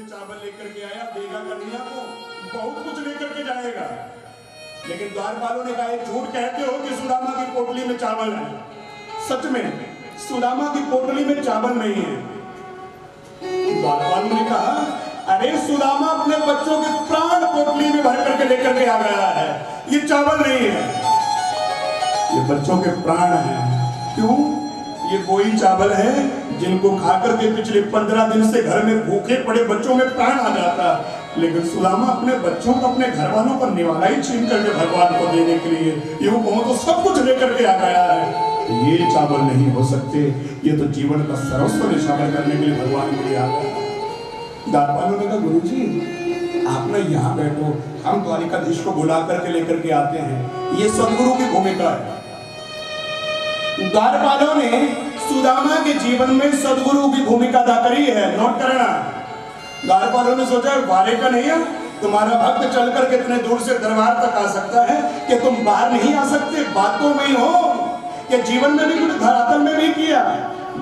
से चावल लेकर के आया, देगा कन्हैया को, बहुत कुछ लेकर के जाएगा। लेकिन द्वारपालों ने कहा झूठ कहते हो कि सुदामा की पोटली में चावल है। सच में सुदामा की पोटली में चावल नहीं है। द्वारपालों ने कहा अरे सुदामा अपने बच्चों के प्राण पोटली में भर करके लेकर के आ गया है, ये चावल नहीं है, ये बच्चों के प्राण हैं। क्यों? ये वही चावल है जिनको खाकर के पिछले 15 दिन से घर में भूखे पड़े बच्चों में प्राण आ जाता। लेकिन सुदामा अपने बच्चों को, अपने घर वालों पर निवाला ही छीन करके भगवान को देने के लिए यूं कहूं तो सब कुछ लेकर के आ गया है। ये चावल नहीं हो सकते, ये तो जीवन का सर्वस्व निशावर करने के लिए भगवान के लिए आ गया। द्वारपालों ने कहा गुरुजी आप ना यहाँ बैठो, हम द्वारिकाधीश को बुला करके लेकर के आते हैं। ये सदगुरु की भूमिका है। द्वारपालों ने सुदामा के जीवन में सदगुरु की भूमिका अदा करी है, नोट करना। द्वारपालों ने सोचा वारे का नहीं है, तुम्हारा भक्त चलकर कितने दूर से दरबार तक आ सकता है कि तुम बाहर नहीं आ सकते, बातों में ही हो कि जीवन में भी कुछ धरातल में भी किया।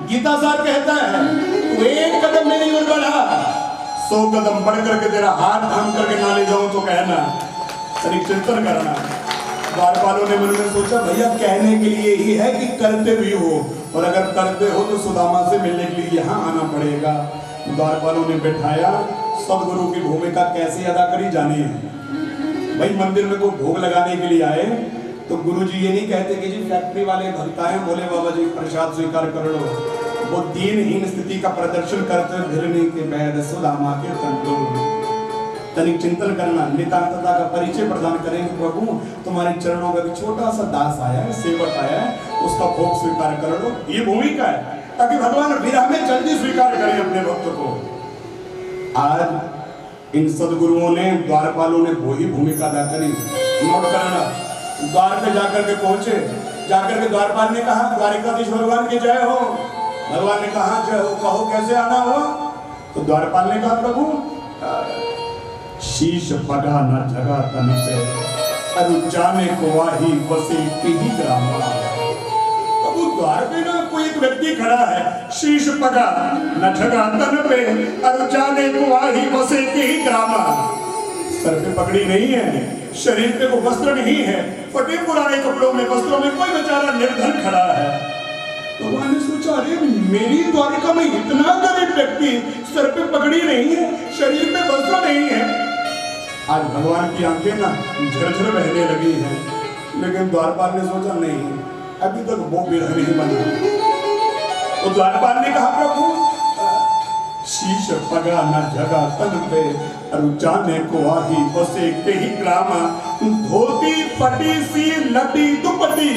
गीता सार कहता है तू एक कदम मेरी ओर बढ़ा, 100 कदम बढ़ करके तेरा हाथ थाम करके ना ले जाऊं तो कहना, तनिक चिंतन करना। द्वारपालों ने मन में सोचा भैया कहने के लिए ही है कि करते भी हो, और अगर करते हो तो सुदामा से मिलने के लिए यहाँ आना पड़ेगा। द्वारपालों ने बैठाया, सदगुरु की भूमिका कैसे अदा करी जानी है। भाई मंदिर में कोई भोग लगाने के लिए आए तो गुरुजी ये नहीं कहते कि जी फैक्ट्री वाले भक्त आए, बोले बाबा जी प्रसाद स्वीकार कर लो। वो दीनहीन स्थिति का प्रदर्शन करते हुए भिरने के बैद सुदामा के कंट्रोल। तनिक चिंतन करना, नितांतता का परिचय प्रदान करेंगे। प्रभु तुम्हारे चरणों का भी छोटा सा दास आया है, सेवक आया है, उसका भोग स्वीकार कर लो। ये भूमिका है ताकि भगवान विरह में जल्दी स्वीकार करें अपने भक्त को। आज इन सदगुरुओं ने, द्वारपालों ने वही भूमिका अदा करी। नोट करना, द्वार पे जाकर के पहुंचे, जाकर के द्वारपाल ने कहा द्वारिकाधीश भगवान की जय हो। भगवान ने कहा जय हो, कहो कैसे आना हो। तो द्वारपाल ने कहा प्रभु शीश पगा न जगा तन पे, अरु जाने को वाही बसे ही ग्रामा। प्रभु द्वार पे ना कोई एक व्यक्ति खड़ा है, शीश पगा न जगा तन पे, अरु जाने को वाही बसे ही ग्रामा। सर पे पगड़ी नहीं है, शरीर पे वो वस्त्र नहीं है, फटे पुराने कपड़ों में, वस्त्रों में कोई बेचारा निर्धन खड़ा है। भगवान ने सोचा अरे मेरी द्वारिका में इतना गरीब व्यक्ति, सर पे पगड़ी नहीं है, शरीर पे वस्त्र नहीं है। आज भगवान की आंखें ना झरझर बहने लगी हैं। लेकिन द्वारपाल ने सोचा नहीं, अभी तक वो विरह नहीं बना। तो द्वारपाल ने कहा प्रभु शीश पगा न जगा तन पे, अरु जाने को आही बसे के ही ग्रामा। धोती फटी सी लटी दुपट्टी,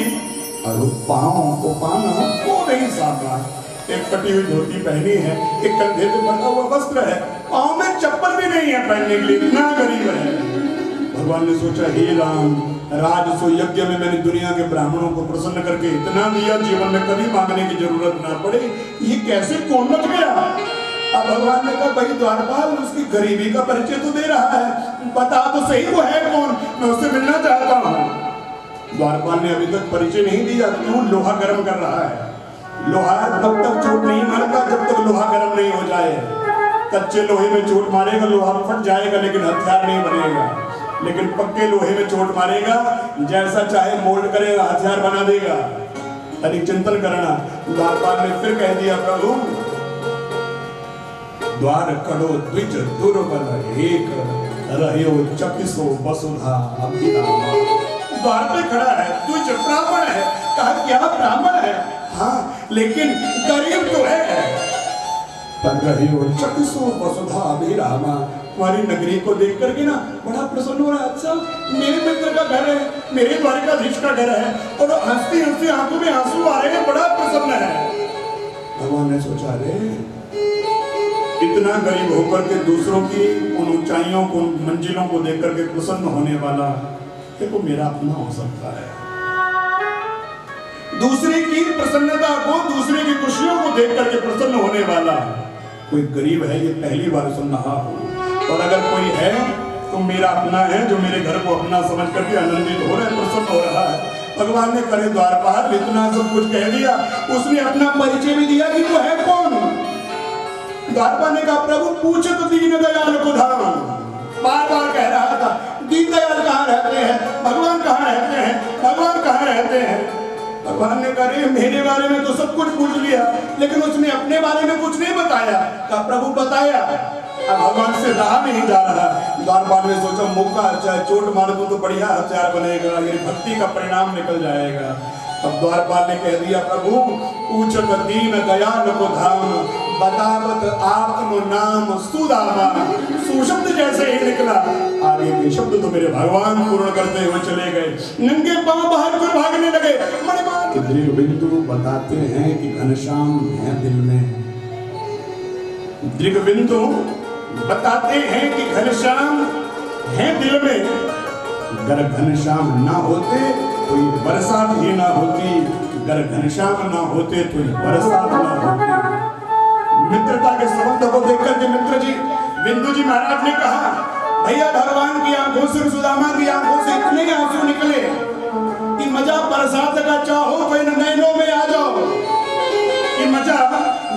अरु पाँव को पाना को नहीं सामा। एक फटी हुई धोती पहनी है, एक कंधे पे बंधा हुआ वस्त्र है, पाँव में चप्पल भी नहीं है पहनने के लिए, इतना गरीब है। भगवान ने सोचा हे राम, राजसो यज्ञ में मैंने दुनिया के ब्राह्मणों को प्रसन्न करके इतना दिया, जीवन में कभी मांगने की जरूरत ना पड़े, ये कैसे कौन बच गया। अब भगवान ने कहा भाई द्वारपाल उसकी गरीबी का परिचय तो दे रहा है, बता तो सही वो है कौन, मैं उससे मिलना चाहता हूँ। द्वारपाल ने अभी तक परिचय नहीं दिया। क्यों? लोहा गर्म कर रहा है। लोहार तब तक चोट नहीं मारता जब तक लोहा गर्म नहीं हो जाए। कच्चे लोहे में चोट मारेगा लोहा फट जाएगा लेकिन हथियार नहीं बनेगा, लेकिन पक्के लोहे में चोट मारेगा जैसा चाहे मोल्ड करेगा, हथियार बना देगा। तनिक चिंतन करना। द्वारपाल ने फिर कह दिया प्रभु द्वार कड़ो द्विज दुर्बल एक, रहियो चकिसो वसुधा अभिरामा। द्वार पे खड़ा है, द्विज ब्राह्मण है। कहा क्या ब्राह्मण है? हाँ लेकिन गरीब तो है। पर रहियो चकिसो वसुधा अभिरामा। तुम्हारी नगरी को देख करके ना बड़ा प्रसन्न हो रहा है। अच्छा मेरे मित्र का घर है, मेरे द्वारिकाधीश का घर है, और हंसती हंसती आंखों में आंसू आ रहे हैं, बड़ा प्रसन्न है। भगवान ने सोचा रे इतना गरीब होकर के दूसरों की उन ऊंचाइयों को, मंजिलों को देख करके प्रसन्न होने वाला देखो मेरा अपना हो सकता है। दूसरे की प्रसन्नता को, दूसरे की खुशियों को देख करके प्रसन्न होने वाला कोई गरीब है, ये पहली बार सुन रहा हूं। और अगर कोई है तो मेरा अपना है, जो मेरे घर को अपना समझ करके आनंदित हो रहा है, प्रसन्न हो रहा है। भगवान ने करे द्वारपाल इतना सब कुछ कह दिया, उसने अपना परिचय भी दिया कि वो है कौन। द्वारपाल ने कहा प्रभु पूछत दीन दयाल को धाम। बार बार कह रहा था दीन दयाल कहाँ रहते हैं, भगवान कहाँ रहते हैं, भगवान कहाँ रहते हैं। भगवान ने कहा रे मेरे बारे में तो सब कुछ पूछ लिया, लेकिन उसने अपने बारे में कुछ नहीं बताया। कहा प्रभु बताया, अब भगवान से रहा नहीं जा रहा। द्वारपाल ने सोचा मौका चाहे चोट मार दूं तो बढ़िया हथियार बनेगा, ये भक्ति का परिणाम निकल जाएगा। अब द्वारपाल ने कह दिया प्रभु पूछत दीन दयाल को धाम, बतावत आत्म नाम सुदामा। सुशब्द जैसे ही निकला, आगे के शब्द तो मेरे भगवान पूर्ण करते हुए चले गए। नंगे पांव बाहर को भागने लगे। दृढ़ बिंदु बताते हैं कि घनश्याम है दिल में। दृढ़ बिंदु बताते हैं कि घनश्याम है दिल में। अगर घनश्याम ना होते तो ये बरसात ही ना होती, अगर घनश्याम ना होते तो ये बरसात ना होती। मित्रता के संबंध को देखकर के मित्र जी बिंदु जी महाराज ने कहा भैया भगवान की आंखों से, सुदामा की आंखों से इतने आंसू निकले कि मजा बरसात का चाहो तो इन नैनों में आ जाओ, कि मजा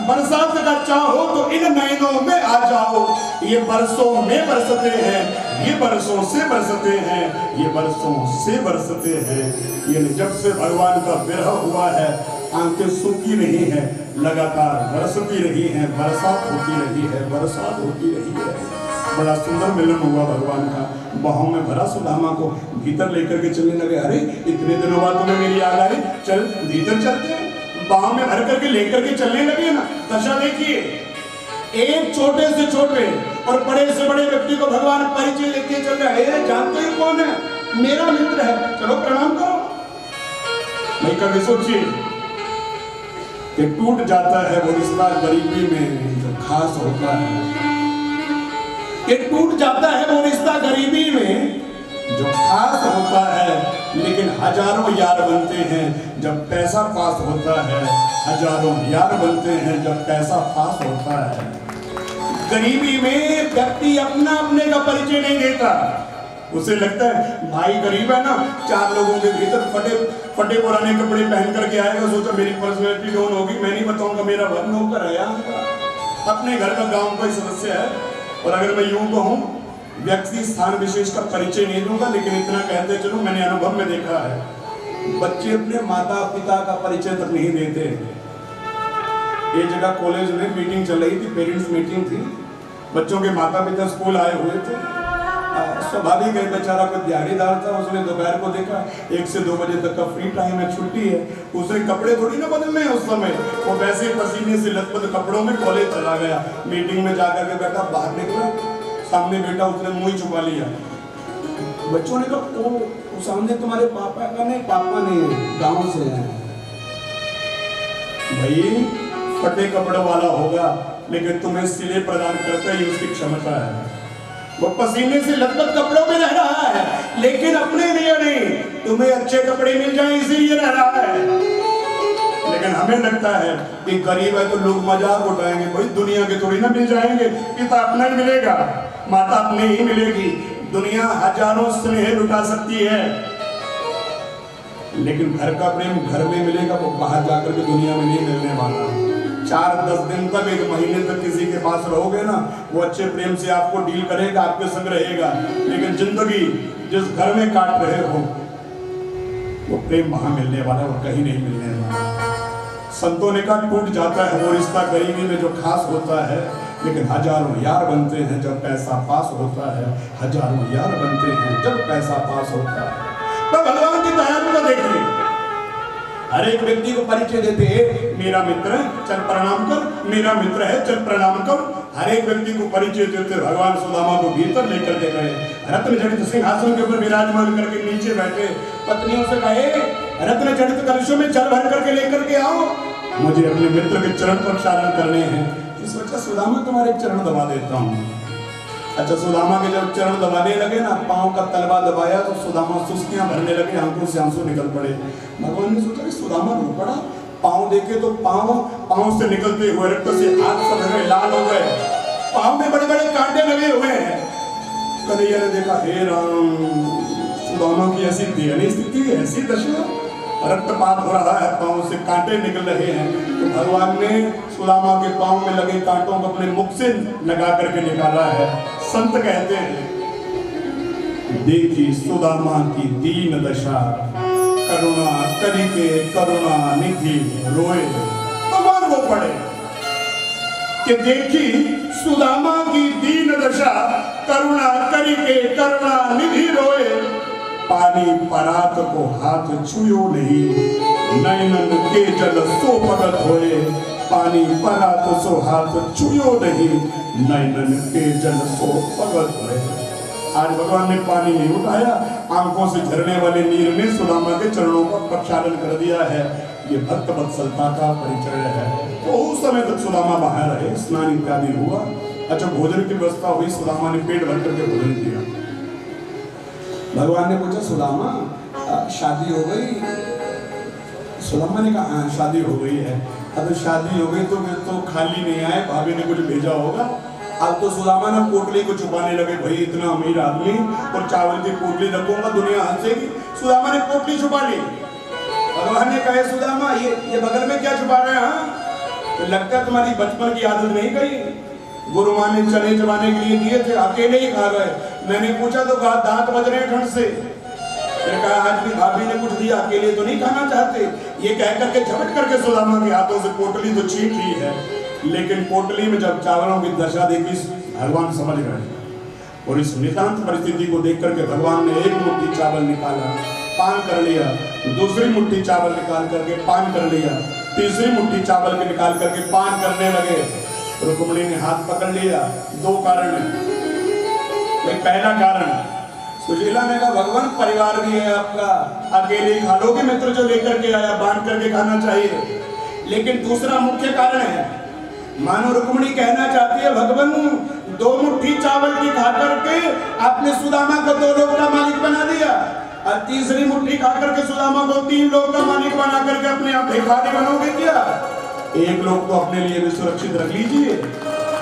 बरसात का चाहो तो इन नैनों में आ जाओ। ये बरसों में बरसते हैं, ये बरसों से बरसते हैं, ये बरसों से बरसते हैं। ये जब से भगवान का विरह हुआ है आंखें सूखी नहीं है, लगातार बरसती रही है, बरसात होती रही है, बरसात होती रही है। बड़ा सुंदर मिलन हुआ भगवान का। बाहों में भरा सुदामा को भीतर लेकर के चलने लगे। अरे इतने दिनों बाद तुम्हें मेरी याद आई, चल भीतर चलते हैं। बाहों में भर करके लेकर के चलने लगे ना। दशा देखिए, एक छोटे से छोटे और बड़े से बड़े व्यक्ति को भगवान परिचय लेके चल रहे हैं। जानते ही कौन है? मेरा मित्र है, चलो प्रणाम करो। भाई कभी सोचिए कि टूट जाता है वो रिश्ता गरीबी में जो खास होता है। ये टूट जाता है वो रिश्ता गरीबी में जो खास होता है, लेकिन हजारों यार बनते हैं जब पैसा पास होता है। हजारों यार बनते हैं जब पैसा पास होता है। गरीबी में व्यक्ति अपना अपने का परिचय नहीं देता। उसे लगता है भाई गरीब है ना, चार लोगों के भीतर फटे पुराने कपड़े पहन करके आएगा, सोचा मेरी पर्सनैलिटी डाउन होगी, मैं नहीं बताऊंगा मेरा घर नौकर है, अपने घर का गांव का सदस्य है। और अगर मैं यूं कहूं व्यक्ति स्थान विशेष का परिचय नहीं दूंगा, लेकिन इतना कहते चलो मैंने अनुभव में देखा है बच्चे अपने माता पिता का परिचय तक नहीं देते। एक जगह कॉलेज में मीटिंग चल रही थी, पेरेंट्स मीटिंग थी, बच्चों के माता पिता स्कूल आए हुए थे। स्वाभाविक है बेचारा कोई दिहाड़ीदार था, उसने दोपहर को देखा 1 से 2 बजे तक का फ्री टाइम है, छुट्टी है, उसे कपड़े थोड़ी ना बदलने हैं उस समय। वो वैसे पसीने से लथपथ कपड़ों में कॉलेज चला गया। मीटिंग में जाकर के बैठा, बाहर निकला, सामने बेटा उसने मुंह छुपा लिया। बच्चों ने कहा वो सामने तुम्हारे पापा का नहीं, पापा नहीं गाँव से है। भाई फटे कपड़ों वाला होगा, लेकिन तुम्हें सिले प्रदान करता ही उसकी क्षमता है। वो पसीने से लथपथ कपड़ों में रह रहा है, लेकिन अपने लिए नहीं, तुम्हें अच्छे कपड़े मिल जाए इसीलिए रह रहा है। लेकिन हमें लगता है कि गरीब है तो लोग मजाक उठाएंगे, भाई दुनिया के थोड़ी ना मिल जाएंगे, पिता अपना ही मिलेगा, माता अपनी ही मिलेगी। दुनिया हजारों स्नेह लुटा सकती है, लेकिन घर का प्रेम घर में मिलेगा, वो बाहर जाकर के दुनिया में नहीं मिलने वाला। 4-10 दिन तक, 1 महीने तक किसी के पास रहोगे ना, वो अच्छे प्रेम से आपको डील करेगा, आपके संग रहेगा, लेकिन जिंदगी जिस घर में काट रहे हो वो प्रेम वहां मिलने वाला है, वो कहीं नहीं मिलने वाला। संतों ने कहा टूट जाता है वो रिश्ता गरीबी में जो खास होता है, लेकिन हजारों यार बनते हैं जब पैसा पास होता है। हजारों यार बनते हैं जब पैसा पास होता है। तो भगवान की दयालुता देखिए, हर एक व्यक्ति को परिचय देते हैं, मेरा मित्र है चल प्रणाम कर, मेरा मित्र है चल प्रणाम कर। हर एक व्यक्ति को परिचय देते भगवान सुदामा को भीतर लेकर के गए। रत्न जड़ित सिंहासन के ऊपर विराजमान करके नीचे बैठे पत्नियों से कहे रत्न जड़ित कलशों में जल भर करके लेकर के आओ, मुझे अपने मित्र के चरण प्रक्षालन करने हैं। इस वजह सुदामा तुम्हारे चरण दबा देता हूँ। अच्छा, सुदामा के जब चरण दबाने लगे ना, पांव का तलवा दबाया तो सुदामा सुस्तियां भरने लगे, आंखों से आंसू निकल पड़े। भगवान ने सोचा कि सुदामा रो पड़ा, पांव देखे तो पांव से निकलते हुए रक्त से हाथ सब लाल हो गए, पांव में बड़े बड़े कांटे लगे हुए हैं। कन्हैया ने देखा हे राम, सुदामा की ऐसी दयनीय स्थिति, ऐसी दशा। रक्तपात हो रहा है, पांव से कांटे निकल रहे हैं, तो भगवान ने सुदामा के पांव में लगे कांटों को अपने मुख से लगा करके निकाला है। संत कहते हैं, देखी सुदामा की दीन दशा, करुणा करी के करुणा निधि रोए। भगवान वो पढ़े कि देखी सुदामा की दीन दशा, करुणा करी के करुणा निधि रोए। पानी परात को हाथ छुयो नहीं, नैनन के जल सो भगत होए। पानी परात सो हाथ छुयो नहीं, नैनन के जल सो भगत होए। आज भगवान ने पानी नहीं उठाया, आंखों से झरने वाले नीर ने सुदामा के चरणों का प्रक्षालन कर दिया है। ये भक्त वत्सलता का परिचय है। तो उस समय तक सुदामा बाहर रहे, स्नान इत्यादि हुआ। अच्छा, भोजन की व्यवस्था हुई, सुदामा ने पेट भर करके भोजन किया। भगवान ने पूछा, सुदामा शादी हो गई? सुदामा ने कहा, हाँ शादी हो गई है। अब शादी हो गई तो फिर तो खाली नहीं आए, भाभी ने कुछ भेजा होगा। अब तो सुदामा ना पोटली को छुपाने लगे, भाई इतना अमीर आदमी और चावल की पोटली रखूंगा दुनिया हंसेगी। सुदामा ने पोटली छुपा ली। भगवान ने कहा, सुदामा ये बगल में क्या छुपा रहे हैं? तो लगता है तुम्हारी बचपन की आदत नहीं गई। गुरु माँ ने चने चबाने के लिए दिए थे, अकेले ही खा गए। मैंने पूछा तो कहा दांत बज रहे हैं ठंड से। मैंने कहा आज भी भाभी ने कुछ दिया, अकेले तो नहीं खाना चाहते। ये कह करके झपट करके सुदामा के हाथों से पोटली तो छीन ली है, लेकिन पोटली में जब चावलों की दशा देखी भगवान समझ गए। और इस नितांत परिस्थिति को देख करके भगवान ने एक मुट्ठी चावल निकाला, पान कर लिया, दूसरी मुट्ठी चावल निकाल करके पान कर लिया, तीसरी मुट्ठी चावल के निकाल करके पान करने लगे। रुक्मिणी ने हाथ पकड़ लिया। दो कारण है। एक पहला कारण, सुशीला ने कहा भगवान परिवार भी है आपका, अकेले ही खा लोगे, मित्र जो लेकर के आया बांध करके खाना चाहिए। लेकिन दूसरा मुख्य कारण है, मानो रुक्मिणी कहना चाहती है भगवान दो मुट्ठी चावल की खा करके आपने सुदामा को 2 लोग का मालिक बना दिया, और तीसरी मुट्ठी खा करके सुदामा को 3 लोग का मालिक बना करके अपने आप भिखारी बनोगे क्या? एक लोग तो अपने लिए भी सुरक्षित रख लीजिए,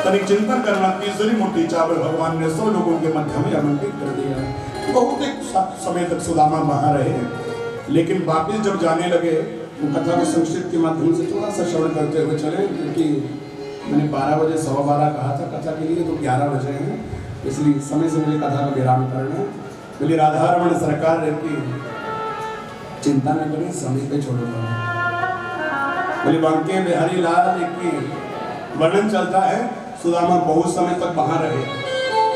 तनिक चिंतन करना। तीसरी मुट्ठी चावल भगवान ने 100 लोगों के मध्य में आवंटित कर दिया। बहुत एक समय तक सुदामा बाहर रहे, लेकिन वापिस जब जाने लगे तो कथा के संक्षिप्त के माध्यम से थोड़ा सा श्रवण करते हुए चले, क्योंकि मैंने 12 बजे 12:15 कहा था कथा के लिए, तो 11 बजे हैं, इसलिए समय से मुझे कथा का विराम करना है। बोली राधा रमण सरकार रहती, चिंता न करें, समय पे छोड़ूंगा। बोले बांके बिहारी लाल की वर्णन चलता है, सुदामा बहुत समय तक बाहर रहे,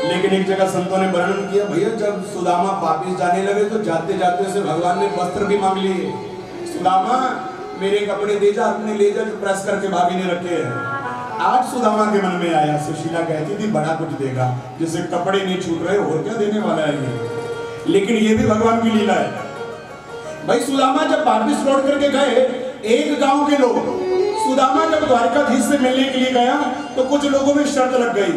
लेकिन एक जगह संतों ने वर्णन किया, भैया जब सुदामा वापिस जाने लगे तो जाते जाते से भगवान ने वस्त्र भी मांग लिए। सुदामा मेरे कपड़े दे जा, अपने ले जा जो प्रेस करके भाभी ने रखे हैं। आज सुदामा के मन में आया, सुशीला कहती थी बड़ा कुछ देगा, जिससे कपड़े नहीं छूट रहे, और क्या देने वाला है ये। लेकिन ये भी भगवान की लीला है। भाई सुदामा जब वापिस लौट करके गए, एक गांव के लोग, सुदामा जब द्वारकाधीश से मिलने के लिए गया तो कुछ लोगों में शर्त लग गई।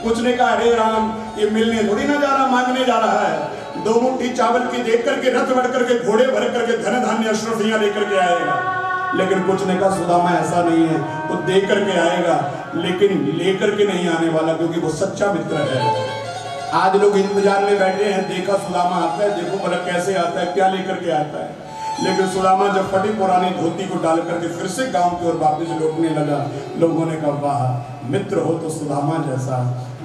कुछ ने कहा अरे राम ये मिलने थोड़ी ना जा रहा, मांगने जा रहा है। 2 मुट्ठी चावल की देख करके रथ बढ़ करके घोड़े भर करके धन धान्य अश्रफियां लेकर के आएगा। लेकिन कुछ ने कहा सुदामा ऐसा नहीं है, वो दे करके आएगा, लेकिन लेकर के नहीं आने वाला, क्योंकि वो सच्चा मित्र है। आज लोग इंतजार में बैठे हैं, देखा सुदामा आता है, देखो भला कैसे आता है, क्या लेकर के आता है। लेकिन सुदामा जब फटी पुरानी धोती को डाल करके फिर से गांव की ओर वापस लौटने लगा, लोगों ने कहा वाह मित्र हो तो सुदामा जैसा,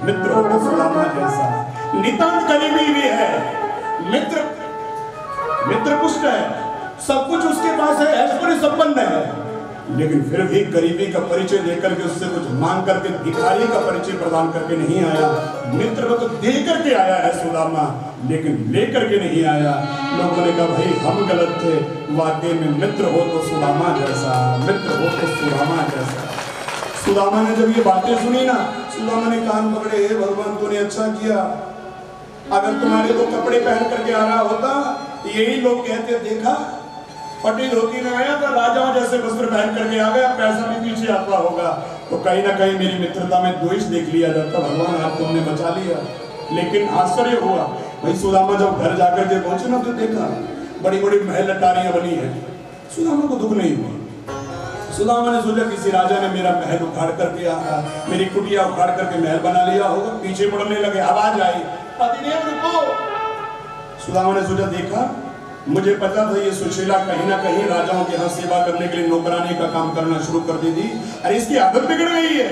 मित्र हो तो सुदामा जैसा। नितांत करीबी भी है, मित्र पुष्ट है, सब कुछ उसके पास है, ऐश्वर्य संपन्न है, लेकिन फिर भी गरीबी का परिचय देकर के उससे कुछ मांग करके भिखारी का परिचय प्रदान करके नहीं आया। मित्र को तो दे करके आया है सुदामा, लेकिन लेकर के नहीं आया। लोगों ने कहा भाई हम गलत थे, वाकई में मित्र हो तो सुदामा जैसा, मित्र हो तो सुदामा जैसा। सुदामा ने जब ये बातें सुनी ना, सुदामा ने कान पकड़े, हे भगवान तूने अच्छा किया, अगर तुम्हारे को कपड़े पहन करके आ रहा होता, यही लोग कहते देखा फटी धोती में आया तो राजाओं जैसे वस्त्र पहन करके आ गया, पैसा भी पीछे आता होगा, तो कहीं ना कहीं मेरी मित्रता में द्वेष देख लिया जाता। भगवान आप तुमने बचा लिया। लेकिन आश्चर्य हुआ, भाई सुदामा जब घर जाकर के पहुंचे ना तो देखा बड़ी बड़ी महल अटारियां बनी है। सुदामा को दुख नहीं हुआ। सुदामा ने सोचा किसी राजा ने मेरा महल उखाड़ करके मेरी कुटिया उखाड़ करके महल बना लिया होगा। पीछे मुड़ने लगे, आवाज आई पतिदेव रुको। सुदामा ने सोचा देखा मुझे पता था ये सुशीला कहीं ना कहीं राजाओं के यहाँ सेवा करने के लिए नौकरानी का काम करना शुरू कर दी थी। अरे इसकी आदत बिगड़ गई है।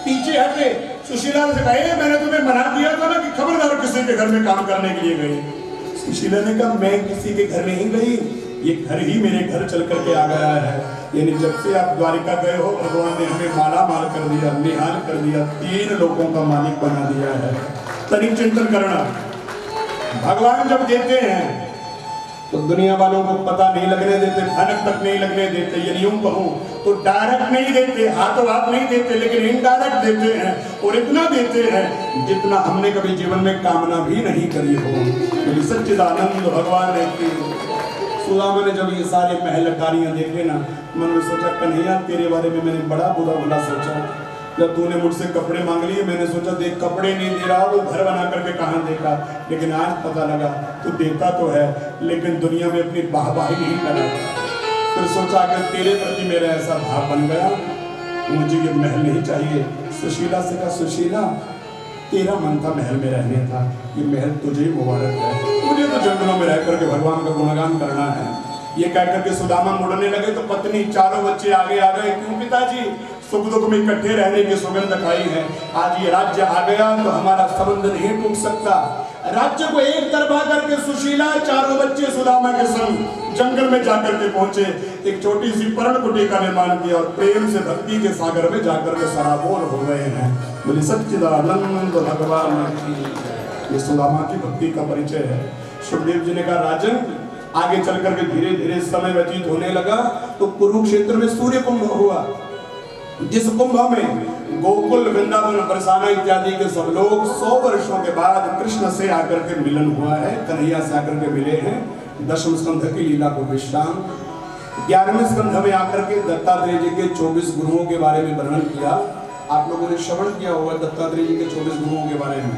पीछे हटे, सुशीला से कहे मैंने तुम्हें मना किया था ना कि खबरदार किसी के घर में काम करने के लिए गई। सुशीला ने कहा मैं किसी के घर नहीं गई, ये घर ही मेरे घर चल करके आ गया है। यानी जब से आप द्वारिका गए हो भगवान ने हमें माला माल कर दिया, निहाल कर दिया, 3 लोगों का मालिक बना दिया है। तनिक चिंतन करना, भगवान जब देते हैं तो दुनिया वालों को पता नहीं लगने देते, भनक तक नहीं लगने देते। यदि यूं कहूं तो डायरेक्ट नहीं देते, हाथों हाथ नहीं देते, लेकिन इनडायरेक्ट देते हैं। और इतना देते हैं जितना हमने कभी जीवन में कामना भी नहीं करी हो। सच्चिदानंद भगवान ने की। सुदामा ने जब ये सारे महल अटारियां देखे ना, मन में सोचा कन्हैया तेरे बारे में मैंने बड़ा बुरा भला सोचा। जब तूने मुझसे कपड़े मांग लिए मैंने सोचा देख कपड़े नहीं दे रहा, वो घर बना करके कहाँ देगा। लेकिन आज पता लगा तू देता तो है लेकिन दुनिया में अपनी वाहवाही नहीं करा। फिर सोचा अगर तेरे प्रति मेरा ऐसा भाव बन गया, मुझे ये महल नहीं चाहिए। सुशीला से कहा सुशीला तेरा मन था महल में रहने का, ये महल तुझे ही मुबारक है, मुझे तो जंगलों में रह करके भगवान का गुणगान करना है। ये कह करके सुदामा मुड़ने लगे तो पत्नी 4 बच्चे आगे आ गए। क्यों पिताजी, सुख दुख में इकट्ठे रहने की सुगंध खाई है, आज ये राज्य आ गया तो हमारा संबंध नहीं टूट सकता। राज्य को एक तरफा करके सुशीला 4 बच्चे सुदामा के संग जंगल में जाकर के पहुंचे। एक छोटी सी पर्ण कुटी का निर्माण किया और प्रेम से भक्ति के सागर में जाकर के सराबोर हो गए हैं। बोले सच्चिदानंद भगवान की। ये सुदामा की भक्ति का परिचय है। सुखदेव जी ने कहा राजन आगे चल करके धीरे धीरे समय व्यतीत होने लगा तो कुरुक्षेत्र में सूर्य कुंभ हुआ। जिस कुंभ में गोकुल वृंदावन बरसाना इत्यादि के सब लोग 100 वर्षों के बाद कृष्ण से आकर के मिलन हुआ है, कन्हैया से आकर के मिले हैं। 10वें स्कंध की लीला को विश्राम, 11वें स्कंध में आकर के दत्तात्रेय जी के 24 गुरुओं के बारे में वर्णन किया। आप लोगों ने श्रवण किया होगा दत्तात्रेय जी के 24 गुरुओं के बारे में।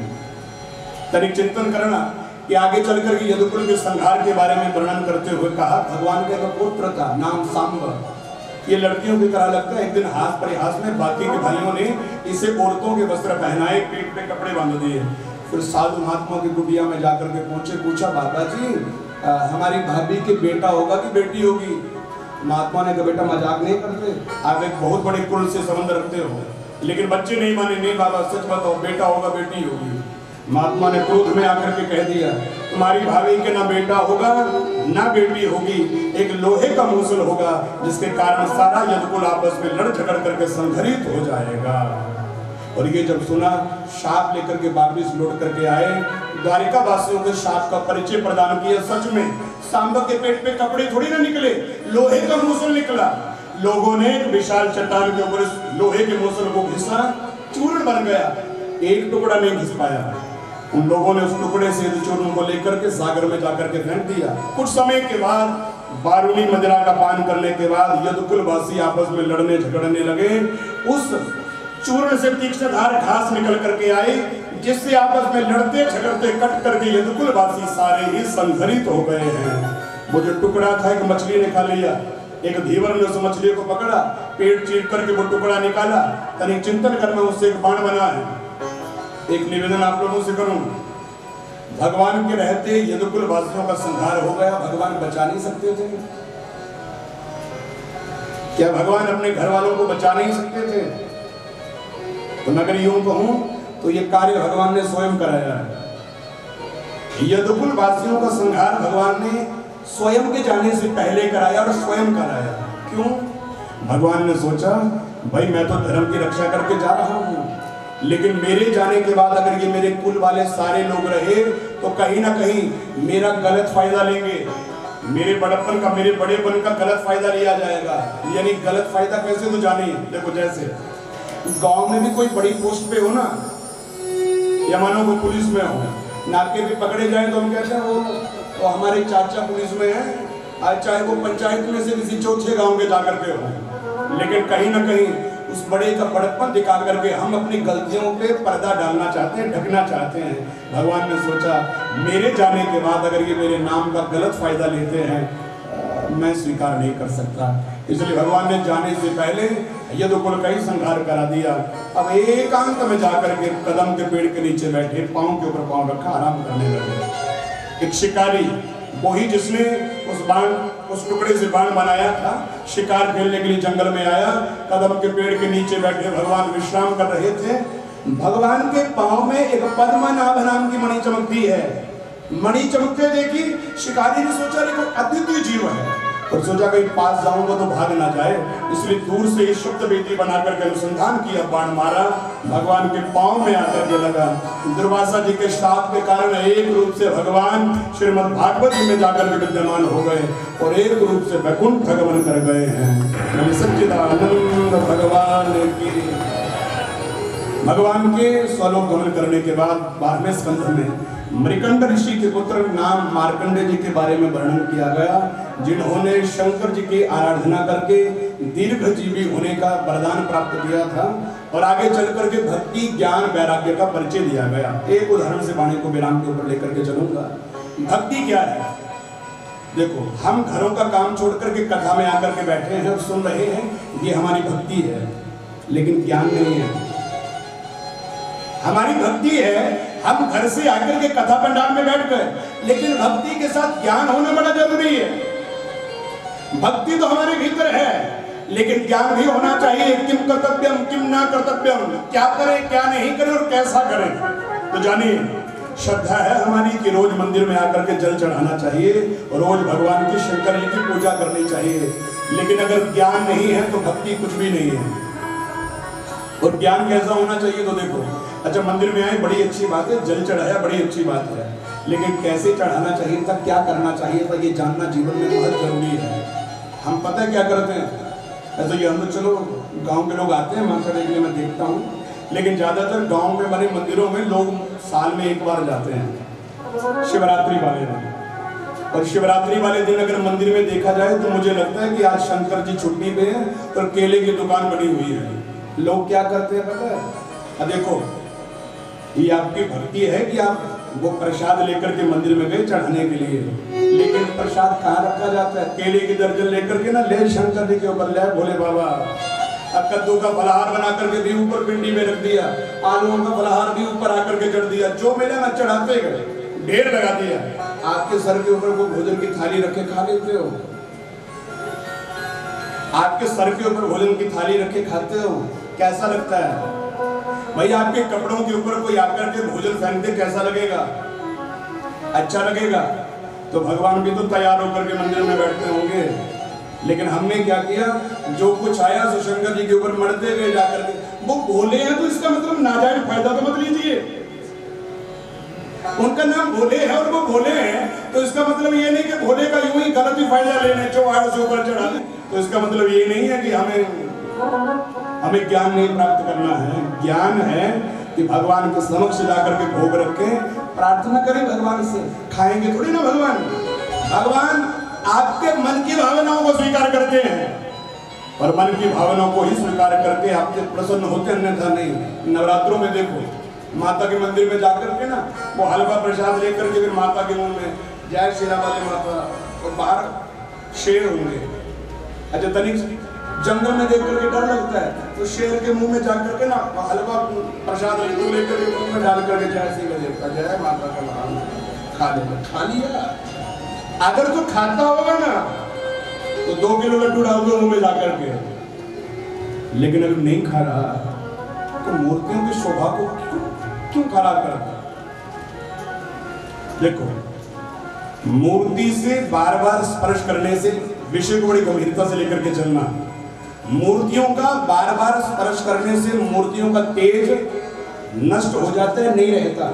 तनिक चिंतन करना कि आगे चलकर के यदुकुल के संहार के बारे में वर्णन करते हुए कहा भगवान का पुत्र था, नाम सांब। ये लड़कियों की तरह लगता है। एक दिन हास परिहास में बाकी के भाइयों ने इसे औरतों के वस्त्र पहनाए, पेट पे कपड़े बांध दिए। फिर साधु महात्मा की कुटिया में जाकर के पूछा बाबा जी हमारी भाभी के बेटा होगा कि बेटी होगी। महात्मा ने कहा बेटा मजाक नहीं करते, आप एक बहुत बड़े कुल से संबंध रखते हो। लेकिन बच्चे नहीं माने, नहीं बाबा सच बताओ बेटा होगा बेटी होगी। महात्मा ने क्रोध में आकर के कह दिया तुम्हारी भाभी के ना बेटा होगा ना बेटी होगी, एक लोहे का मूसल होगा जिसके कारण सारा यदुकुल आपस में लड़ झगड़ करके संघरित हो जाएगा। और ये जब सुना शाप लेकर के वापिस लौट करके आए, द्वारिका वासियों के शाप का परिचय प्रदान किया। सच में सांब के पेट पे कपड़े थोड़ी ना निकले, लोहे का मूसल निकला। लोगों ने एक विशाल चट्टान के ऊपर लोहे के मूसल को घिसा, चूर्ण बन गया, एक टुकड़ा नहीं घिस पाया। उन लोगों ने उस टुकड़े से चूर्ण को लेकर के सागर में जाकर के फेंक दिया। कुछ समय के बाद बारूणी मदिरा का पान करने के बाद यदुकुल वासी आपस में लड़ने झगड़ने लगे। उस चूर्ण से तीक्ष्ण धार घास निकल करके आई जिससे आपस में लड़ते झगड़ते कट करके यदुकुल वासी सारे ही संघरित हो गए हैं। वो जो टुकड़ा था एक मछली ने खा लिया। एक धीवर ने उस मछली को पकड़ा, पेट चीर करके वो टुकड़ा निकाला। तनिक चिंतन करना, उससे एक बाण बना है। एक निवेदन आप लोगों से करूं, भगवान के रहते यदुकुल वासियों का संहार हो गया, भगवान बचा नहीं सकते थे क्या? भगवान अपने घर वालों को बचा नहीं सकते थे? तो मैं अगर यूं कहूं तो ये कार्य भगवान ने स्वयं कराया है। यदुकुल वासियों का संहार भगवान ने स्वयं के जाने से पहले कराया और स्वयं कराया। क्यों? भगवान ने सोचा भाई मैं तो धर्म की रक्षा करके जा रहा हूं, लेकिन मेरे जाने के बाद अगर ये मेरे कुल वाले सारे लोग रहे तो कहीं ना कहीं मेरा गलत फायदा लेंगे, मेरे बड़प्पन का, मेरे बड़ेपन का गलत फायदा लिया जाएगा। यानी गलत फायदा कैसे तो जानिए, देखो जैसे गांव में भी कोई बड़ी पोस्ट पे हो ना, या मानो वो पुलिस में हो, नाके पे पकड़े जाए तो हम कहते हैं वो तो हमारे चाचा पुलिस में है, आज चाहे वो पंचायत में से किसी चौथे गांव के जाकर के हो, लेकिन कहीं ना कहीं उस बड़े का बड़प्पन दिखा करके हम अपनी गलतियों पे पर्दा डालना चाहते हैं, ढकना चाहते हैं। भगवान ने सोचा मेरे जाने के बाद अगर ये मेरे नाम का गलत फायदा लेते हैं मैं स्वीकार नहीं कर सकता। इसलिए भगवान ने जाने से पहले यदुकुल का ही संहार करा दिया। अब एकांत में जाकर के कदम के पेड़ के नीचे बैठे, पांव के ऊपर पांव रखा, आराम करने लगे। एक शिकारी वही जिसने उस टुकड़े से बाण बनाया था, शिकार खेलने के लिए जंगल में आया, कदम के पेड़ के नीचे बैठे भगवान विश्राम कर रहे थे। भगवान के पांव में एक पद्मनाभ नाम की मणि चमकती है। मणि चमकते देखी, शिकारी ने सोचा ये कोई अद्वितीय जीव है, और सोचा कहीं पास जाऊंगा तो भाग ना जाए, इसलिए दूर से ही शुद्ध बेटी बनाकर के अनुसंधान किया, बाण मारा, भगवान के पांव में आकर के लगा। दुर्वासा जी के श्राप के कारण एक रूप से भगवान श्रीमद् भागवत जी में जाकर के विद्यमान हो गए और एक रूप से वैकुंठ गमन कर गए हैं। सच्चिदानंद भगवान की। भगवान के स्वलोक गमन करने के बाद 12वें स्कंध में मृकंड ऋषि के पुत्र नाम मार्कंडेय जी के बारे में वर्णन किया गया, जिन्होंने शंकर जी की आराधना करके दीर्घजीवी होने का वरदान प्राप्त किया था, और आगे चल करके भक्ति ज्ञान वैराग्य का परिचय दिया गया। एक उदाहरण से वाणी को विराम के ऊपर लेकर के चलूंगा। भक्ति क्या है? देखो, हम घरों का काम छोड़ करके कथा में आकर के बैठे हैं और सुन रहे हैं, ये हमारी भक्ति है, लेकिन ज्ञान नहीं है। हमारी भक्ति है, हम घर से आकर के कथा पंडाल में बैठ गए, लेकिन भक्ति के साथ ज्ञान होना बड़ा जरूरी है। भक्ति तो हमारे भीतर है, लेकिन ज्ञान भी होना चाहिए। किम कर्तव्यम किम ना कर्तव्यम, क्या करें क्या नहीं करें और कैसा करें। तो जानिए, श्रद्धा है हमारी कि रोज मंदिर में आकर के जल चढ़ाना चाहिए, रोज भगवान की शंकर जी की पूजा करनी चाहिए, लेकिन अगर ज्ञान नहीं है तो भक्ति कुछ भी नहीं है। और ज्ञान कैसा होना चाहिए? तो देखो, अच्छा मंदिर में आए बड़ी अच्छी बात है, जल चढ़ाया बड़ी अच्छी बात है, लेकिन कैसे चढ़ाना चाहिए था, क्या करना चाहिए था, ये जानना जीवन में बहुत जरूरी है। हम पता है क्या करते हैं, ऐसे ये हम तो चलो गांव के लोग आते हैं माथा टेकने में देखता हूँ, लेकिन ज्यादातर गांव में बने मंदिरों में लोग साल में एक बार जाते हैं, शिवरात्रि वाले दिन। और शिवरात्रि वाले दिन अगर मंदिर में देखा जाए तो मुझे लगता है कि आज शंकर जी छुट्टी पे हैं और केले की दुकान बनी हुई है। लोग क्या करते हैं पता है? अब देखो, ये आपकी भक्ति है कि आप वो प्रसाद लेकर के मंदिर में गए चढ़ाने के लिए, लेकिन प्रसाद कहाँ रखा जाता है? केले की दर्जन लेकर के ना ले शंकर जी के ऊपर, ले भोले बाबा। अब कद्दू का फलाहार बना करके भी ऊपर पिंडी में रख दिया, आलूओं का फलाहार भी ऊपर आकर के चढ़ दिया, जो मिला ना चढ़ाते गए, ढेर लगा दिया। आपके सर के ऊपर वो भोजन की थाली रखे खा लेते हो? आपके सर के ऊपर भोजन की थाली रखे खाते हो? कैसा लगता है भाई? आपके कपड़ों के ऊपर कोई आकर के भोजन फेंक दे, कैसा लगेगा? अच्छा लगेगा? तो भगवान भी तो तैयार होकर के मंदिर में बैठते होंगे, लेकिन हमने क्या किया, जो कुछ आया सो शंकर जी के ऊपर मरते गए जाकर के। वो भोले हैं तो इसका मतलब नाजायज फायदा तो मत लीजिए। उनका नाम भोले है और वो भोले हैं, तो इसका मतलब ये नहीं कि भोले का यूं ही गलत ही फायदा लेने जो आया से ऊपर चढ़ा ले। तो इसका मतलब ये नहीं है कि हमें ज्ञान नहीं प्राप्त करना है। ज्ञान है कि भगवान के समक्ष जाकर के भोग रखें, प्रार्थना करें भगवान से। खाएंगे थोड़ी ना भगवान। भगवान आपके मन की भावनाओं को स्वीकार करते हैं, और मन की भावनाओं को ही स्वीकार करके आपसे प्रसन्न होते, अन्यथा नहीं। नवरात्रों में देखो, माता के मंदिर में जाकर के ना वो हलवा प्रसाद लेकर के फिर माता के मुंह में जय श्री राम वाले माता, और बाहर शेर होंगे। अच्छा, तनिक जंगल में देख करके डर लगता है, तो शेर के मुंह में जाकर के ना हलवा प्रसाद लेकर के मुंह में डाल करके जय श्री राम जय माता का नाम खा लेगा। खा लिया। अगर तो खाता होगा ना तो 2 किलो लड्डू डाल दो मुंह में जाकर के, लेकिन अगर नहीं खा रहा तो मूर्तियों की शोभा को क्यों खराब करता? देखो, मूर्ति से बार बार स्पर्श करने से, विषय को बड़ी गंभीरता से लेकर के चलना, मूर्तियों का बार बार स्पर्श करने से मूर्तियों का तेज नष्ट हो जाता है, नहीं रहता,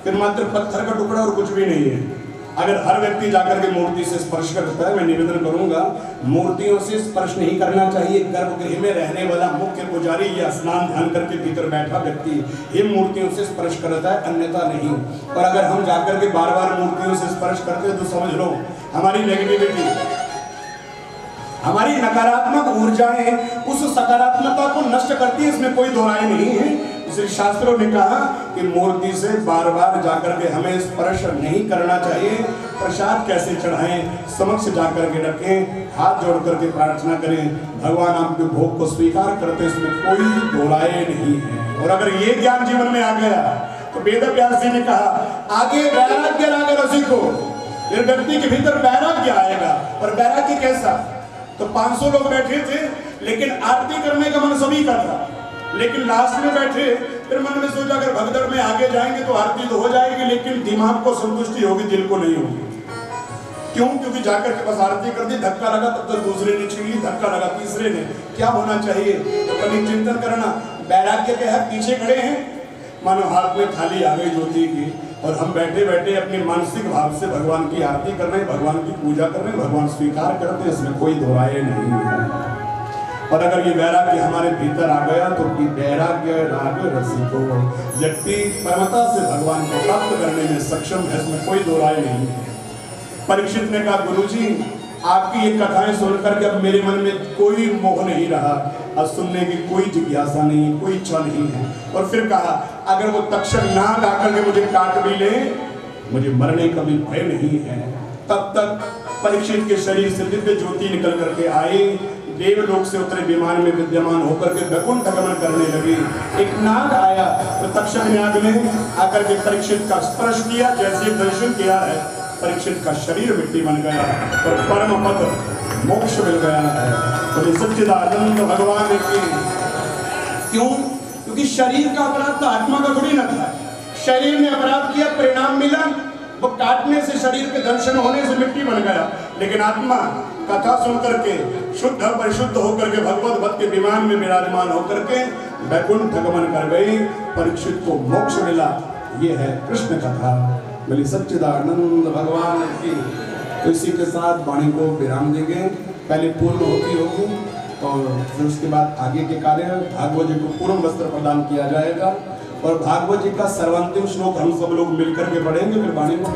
फिर मात्र पत्थर का टुकड़ा और कुछ भी नहीं है। अगर हर व्यक्ति जाकर के मूर्ति से स्पर्श करता है, मैं निवेदन करूंगा मूर्तियों से स्पर्श नहीं करना चाहिए। गर्भगृह में रहने वाला मुख्य पुजारी या स्नान ध्यान करके भीतर बैठा व्यक्ति ही मूर्तियों से स्पर्श करता है, अन्यथा नहीं। और अगर हम जाकर के बार बार मूर्तियों से स्पर्श करते हैं तो समझ लो हमारी नेगेटिविटी, हमारी नकारात्मक ऊर्जाएं उस सकारात्मकता को नष्ट करती है, इसमें कोई दो राय नहीं है। इसलिए शास्त्रों ने कहा कि मूर्ति से बार बार जाकर के हमें स्पर्श नहीं करना चाहिए। प्रसाद कैसे चढ़ाएं? समक्ष जाकर के रखें, हाथ जोड़ करके प्रार्थना करें, भगवान आपके भोग को स्वीकार करते, इसमें कोई दो राय नहीं है। और अगर ये ज्ञान जीवन में आ गया तो वेद व्यास जी ने कहा, आगे वैराग्य राग रसिको फिर व्यक्ति के भीतर वैराग्य आएगा। और वैराग्य कैसा? तो 500 लोग बैठे थे, लेकिन आरती करने का मन सभी का था, लेकिन लास्ट में बैठे, फिर मन में सोचा अगर भगदड़ में आगे जाएंगे तो आरती तो हो जाएगी, लेकिन दिमाग को संतुष्टि होगी, दिल को नहीं होगी। क्यों? क्योंकि जाकर के बस आरती कर दी, धक्का लगा, तब तक दूसरे ने छीन ली, धक्का लगा तीसरे ने। क्या होना चाहिए? तो कभी चिंतन करना। वैराग्य के है पीछे खड़े हैं, मानो हाथ में थाली आ गई ज्योति की, और हम बैठे बैठे अपने मानसिक भाव से भगवान की आरती कर रहे हैं, भगवान की पूजा कर रहे हैं, भगवान स्वीकार करते हैं, इसमें कोई दो राय नहीं है। और अगर ये वैराग्य हमारे भीतर आ गया तो वैराग्य राग रसिको, व्यक्ति परमता से भगवान को प्राप्त करने में सक्षम है, इसमें कोई दो राय नहीं है। परीक्षित ने कहा, गुरुजी आपकी ये कथाएं सुनकर के अब मेरे मन में कोई मोह नहीं रहा, अब सुनने की कोई जिज्ञासा नहीं, कोई इच्छा नहीं है। और फिर कहा, अगर वो तक्षक नाग आकर के मुझे काट भी ले, मुझे मरने का भी भय नहीं है। तब तक परीक्षित के शरीर से दिव्य ज्योति निकल करके आई, देवलोक से उतरे विमान में विद्यमान होकर के वैकुंठ गमन करने लगे। एक नाग आया तो तक्षक नाग ने आकर के परीक्षित का स्पर्श किया, जैसे दर्शन किया है परीक्षित का शरीर मिट्टी बन गया और परम पद मोक्ष मिल गया है। तो सच्चिदानंद भगवान की, क्यों? क्योंकि शरीर का अपराध तो आत्मा का थोड़ी न था। शरीर ने अपराध किया, परिणाम मिला, वो काटने से, शरीर के दर्शन होने से मिट्टी बन गया। लेकिन आत्मा कथा सुनकर के शुद्ध परिशुद्ध होकर के भगवत भक्त के विमान में विराजमान होकर के वैकुंठ गमन कर गई, परीक्षित को मोक्ष मिला। ये है कृष्ण कथा। बोली सच्चिदानंद भगवान की। तो इसी के साथ वाणी को विराम देंगे, पहले पूर्ण होती होगी और फिर उसके बाद आगे के कार्य भागवत जी को पूर्ण वस्त्र प्रदान किया जाएगा और भागवत जी का सर्वांतिम श्लोक हम सब लोग मिलकर के पढ़ेंगे, फिर वाणी को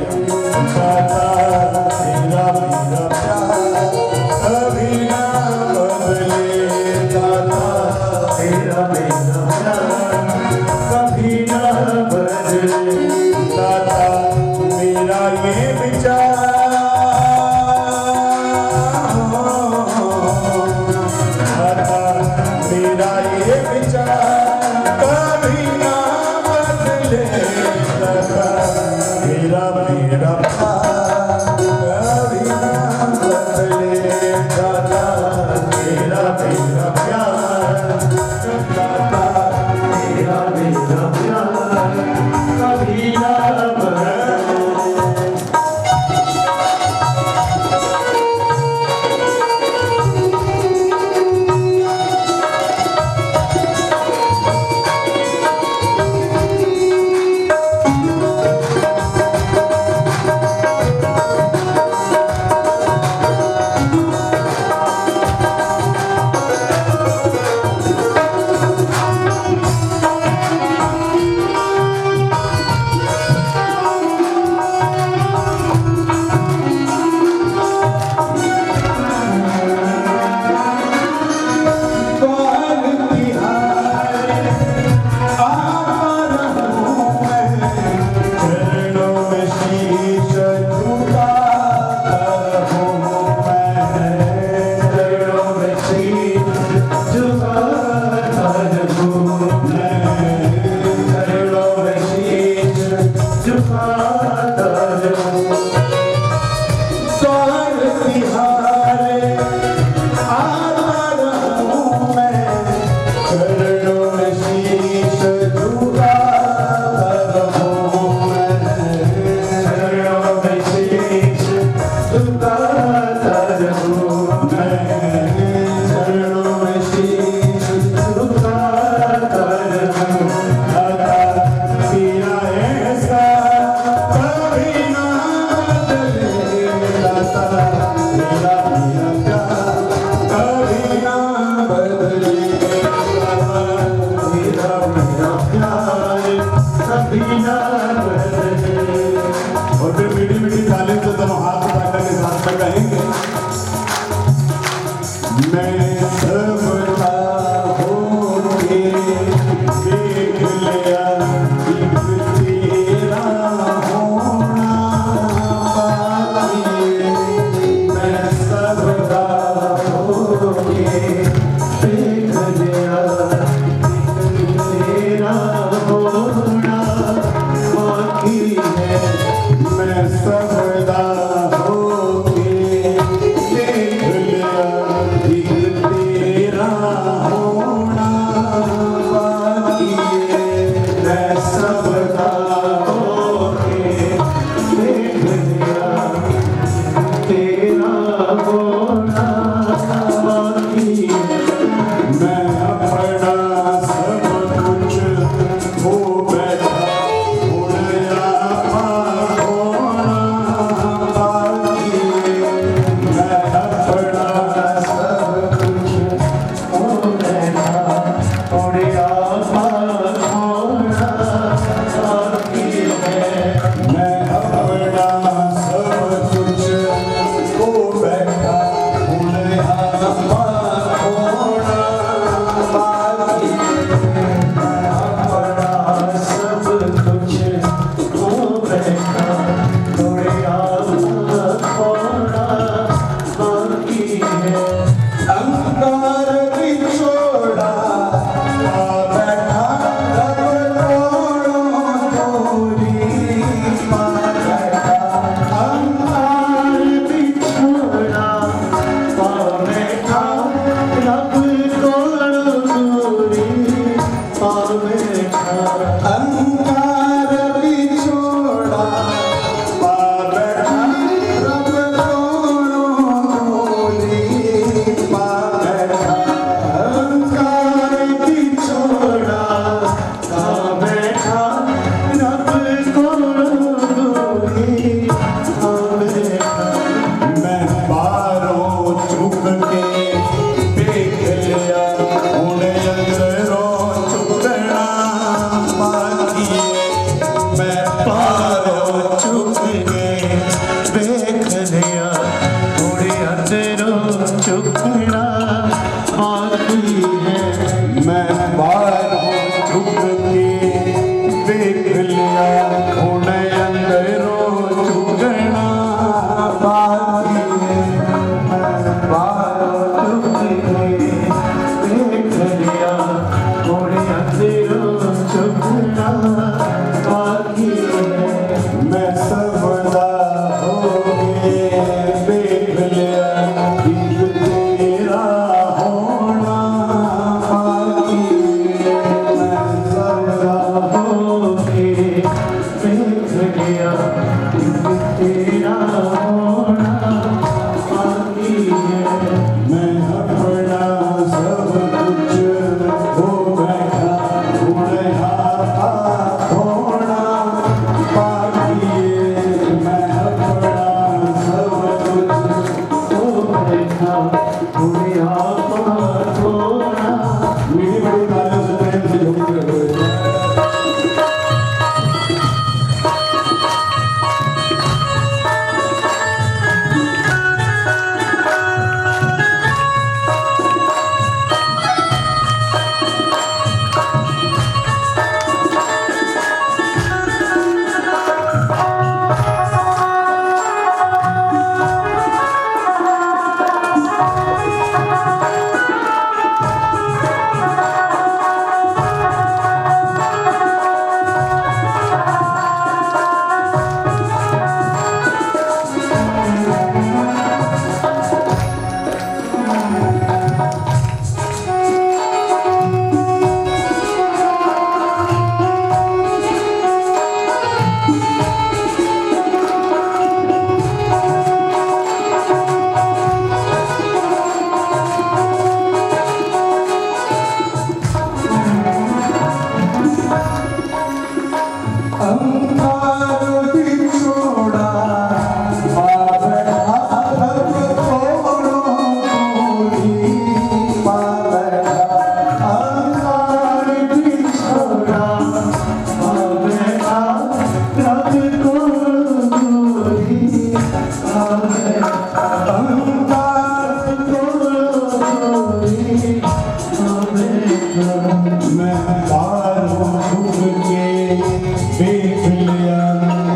देख लिया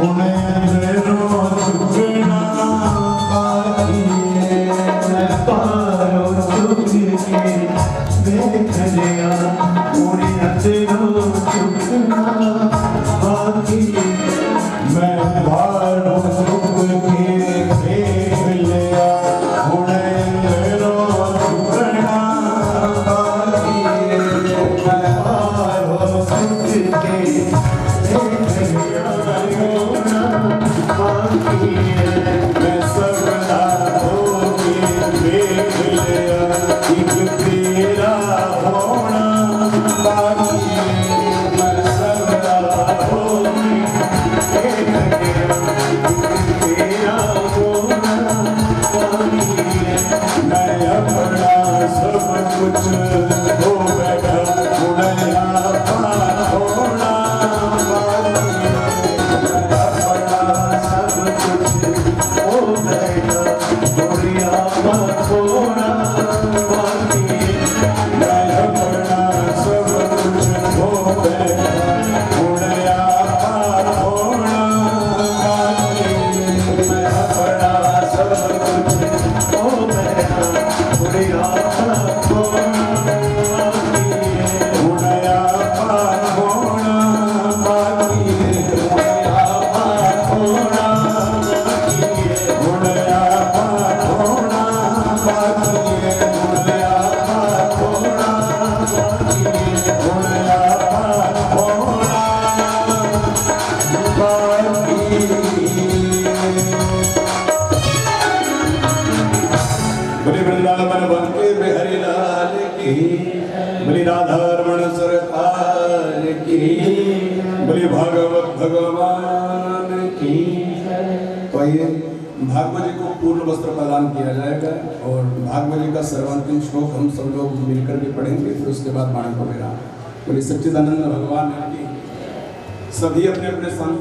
उन्हें रोज चुकना बाकी है पारो चुक के देख लिया उन्हें रोज चुकना बाकी मैं पारो चुक के देख लिया उन्हें रोज चुकना बाकी मैं पारो चुक के मैं सबला होके देख लिया एक तेरा होना बाकी मैं सबला होके देख लिया एक तेरा होना बाकी मैं अपना सब कुछ हो बैठा उड़या पार होना बलि राधारमण सरकार की, बलि भागवत भगवान की। तो आइए भागवत जी को पूर्ण वस्त्र प्रदान किया जाएगा और भागवत जी का सर्वांतिम श्लोक हम सब लोग मिलकर के पढ़ेंगे, फिर उसके बाद वाणी को विराम। बलि सच्चिदानंद भगवान की सभी अपने अपने स्थान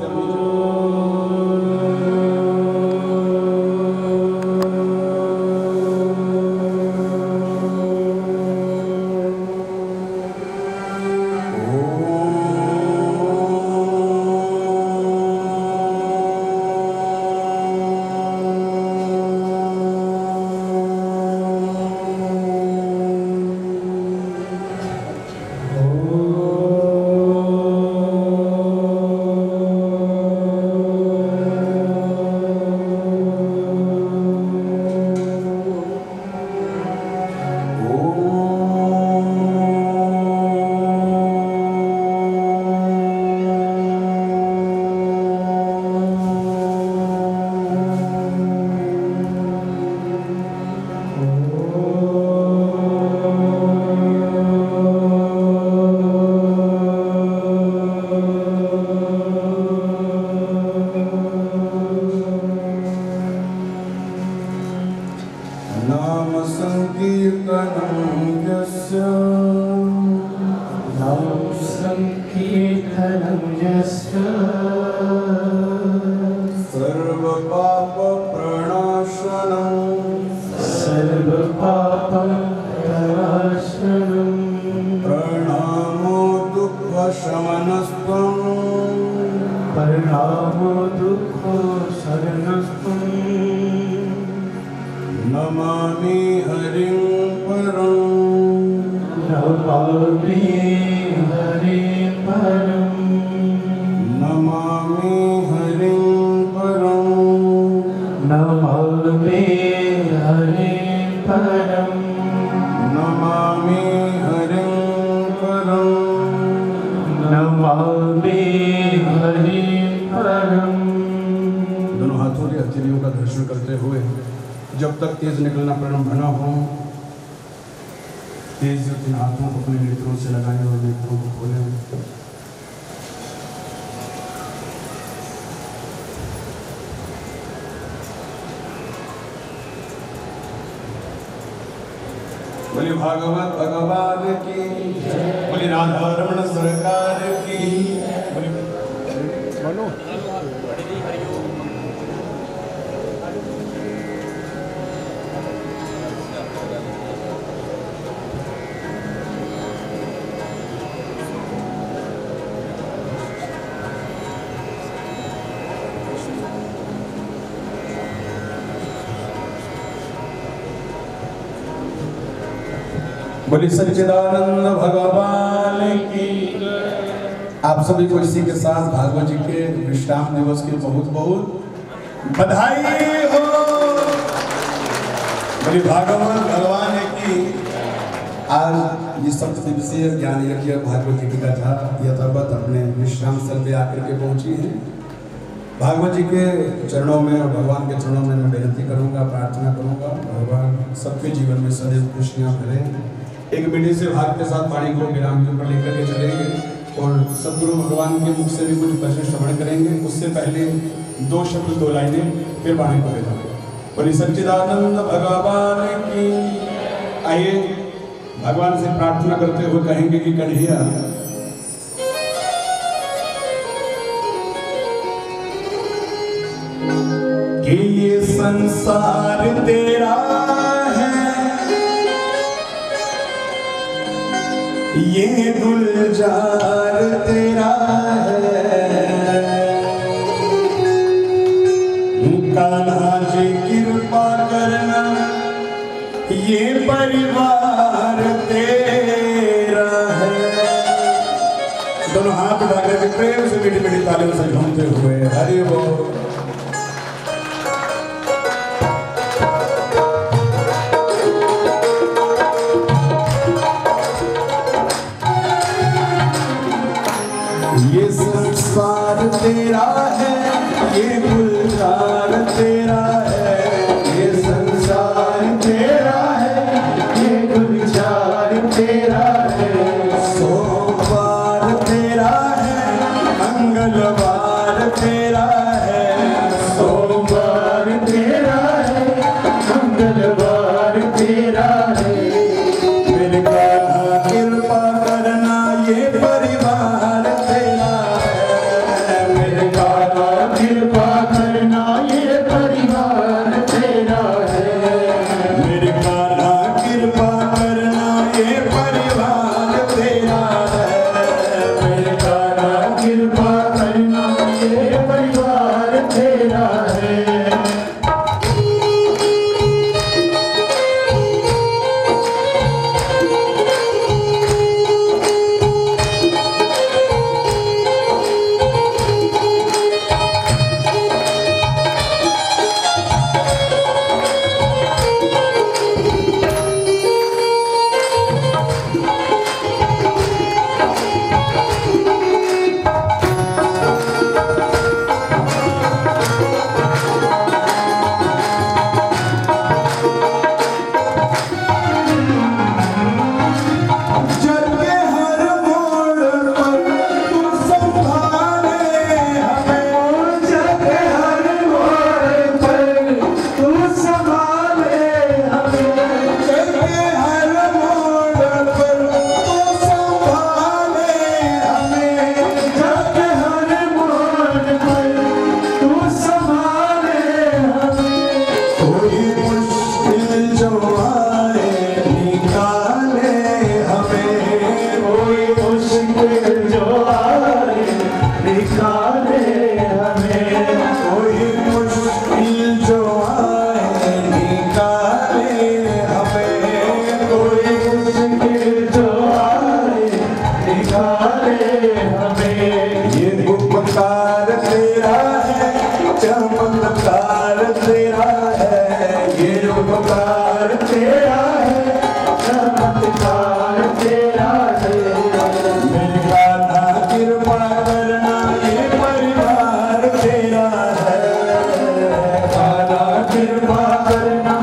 नमामि हरिं परं, नमामि हरिं परं, नमामि हरिं परं, नमामि हरिं परं, नमामि हरिं परं, नमामि हरिं परं। दोनों हाथों की हथेलियों का दर्शन करते हुए जब तक तेज निकलना प्रारंभ न हो, तेज अपने हाथों को अपने नेत्रों से लगाएं और नेत्रों को खोलें। बोले भागवत भगवान की, बोले राधारमण सरकार की, बोले मनो बोले सच्चिदानंद भगवान की। आप सभी को इसी के साथ भागवत जी के विश्राम दिवस की बहुत बहुत बधाई हो। बोले भागवत भगवान की। आज ये सप्तदिवसीय ज्ञान यज्ञ भागवत जी की कथा यथावत अपने विश्राम स्थल पे आकर के पहुंची है। भागवत जी के चरणों में और भगवान के चरणों में मैं विनती करूंगा, प्रार्थना करूंगा, भगवान सबके जीवन में सदैव खुशियां भरें। एक मीठे से भाग के साथ वाणी को विराम के ऊपर लेकर के चलेंगे और सदगुरु भगवान के मुख से भी कुछ वचन श्रवण करेंगे। उससे पहले दो शब्द दो लाइनें फिर वाणी को लेकर बोले सच्चिदानंद भगवान की। आइए भगवान से प्रार्थना करते हुए कहेंगे कि कन्हैया कि ये संसार तेरा है, ये गुलजार तेरा है। कान्हा जी कृपा करना, ये परिवार तेरा है। दोनों हाथ उठाकर के प्रेम से मीठी मीठी तालियों से झूमते हुए हरि बोल। ये संसार तेरा है, ये गुलजार तेरा है। ये संसार तेरा है, ये गुलजार तेरा है। सोमवार तेरा है, मंगलवार तेरा है। सोमवार तेरा है, मंगलवार तेरा है। मेरे कान्हा कृपा करना, ये परिवार तेरा है। मेरे कान्हा कृपा करना, ये परिवार तेरा है। मेरे कान्हा कृपा करना, ये परिवार तेरा है। मेरे कान्हा कृपा करना, ये परिवार तेरा है। चमत्कार तेरा है, ये उपकार तेरा है, चमत्कार तेरा है। मेरे कान्हा कृपा करना, ये परिवार तेरा है। कान्हा कृपा करना,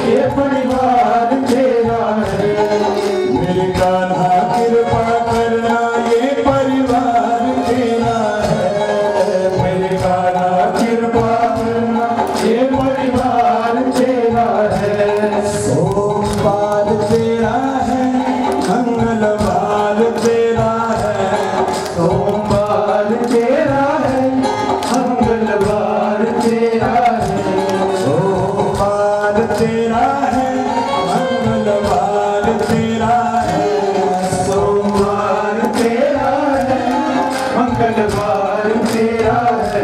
ये परिवार तेरा है। मेरे कान्हा कृपा करना, ये परिवार तेरा है। मेरे कान्हा कृपा करना, ये परिवार तेरा है। सोमवार तेरा है, मंगलवार तेरा है। सोमवार तेरा है, मंगलवार तेरा है। सोमवार तेरा है, मंगलवार तेरा है। सोमवार तेरा है, मंगलवार तेरा है।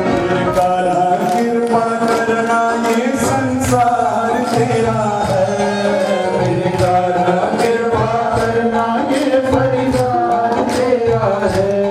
मेरे कान्हा कृपा करना, ये संसार तेरा है। मेरे कान्हा कृपा है।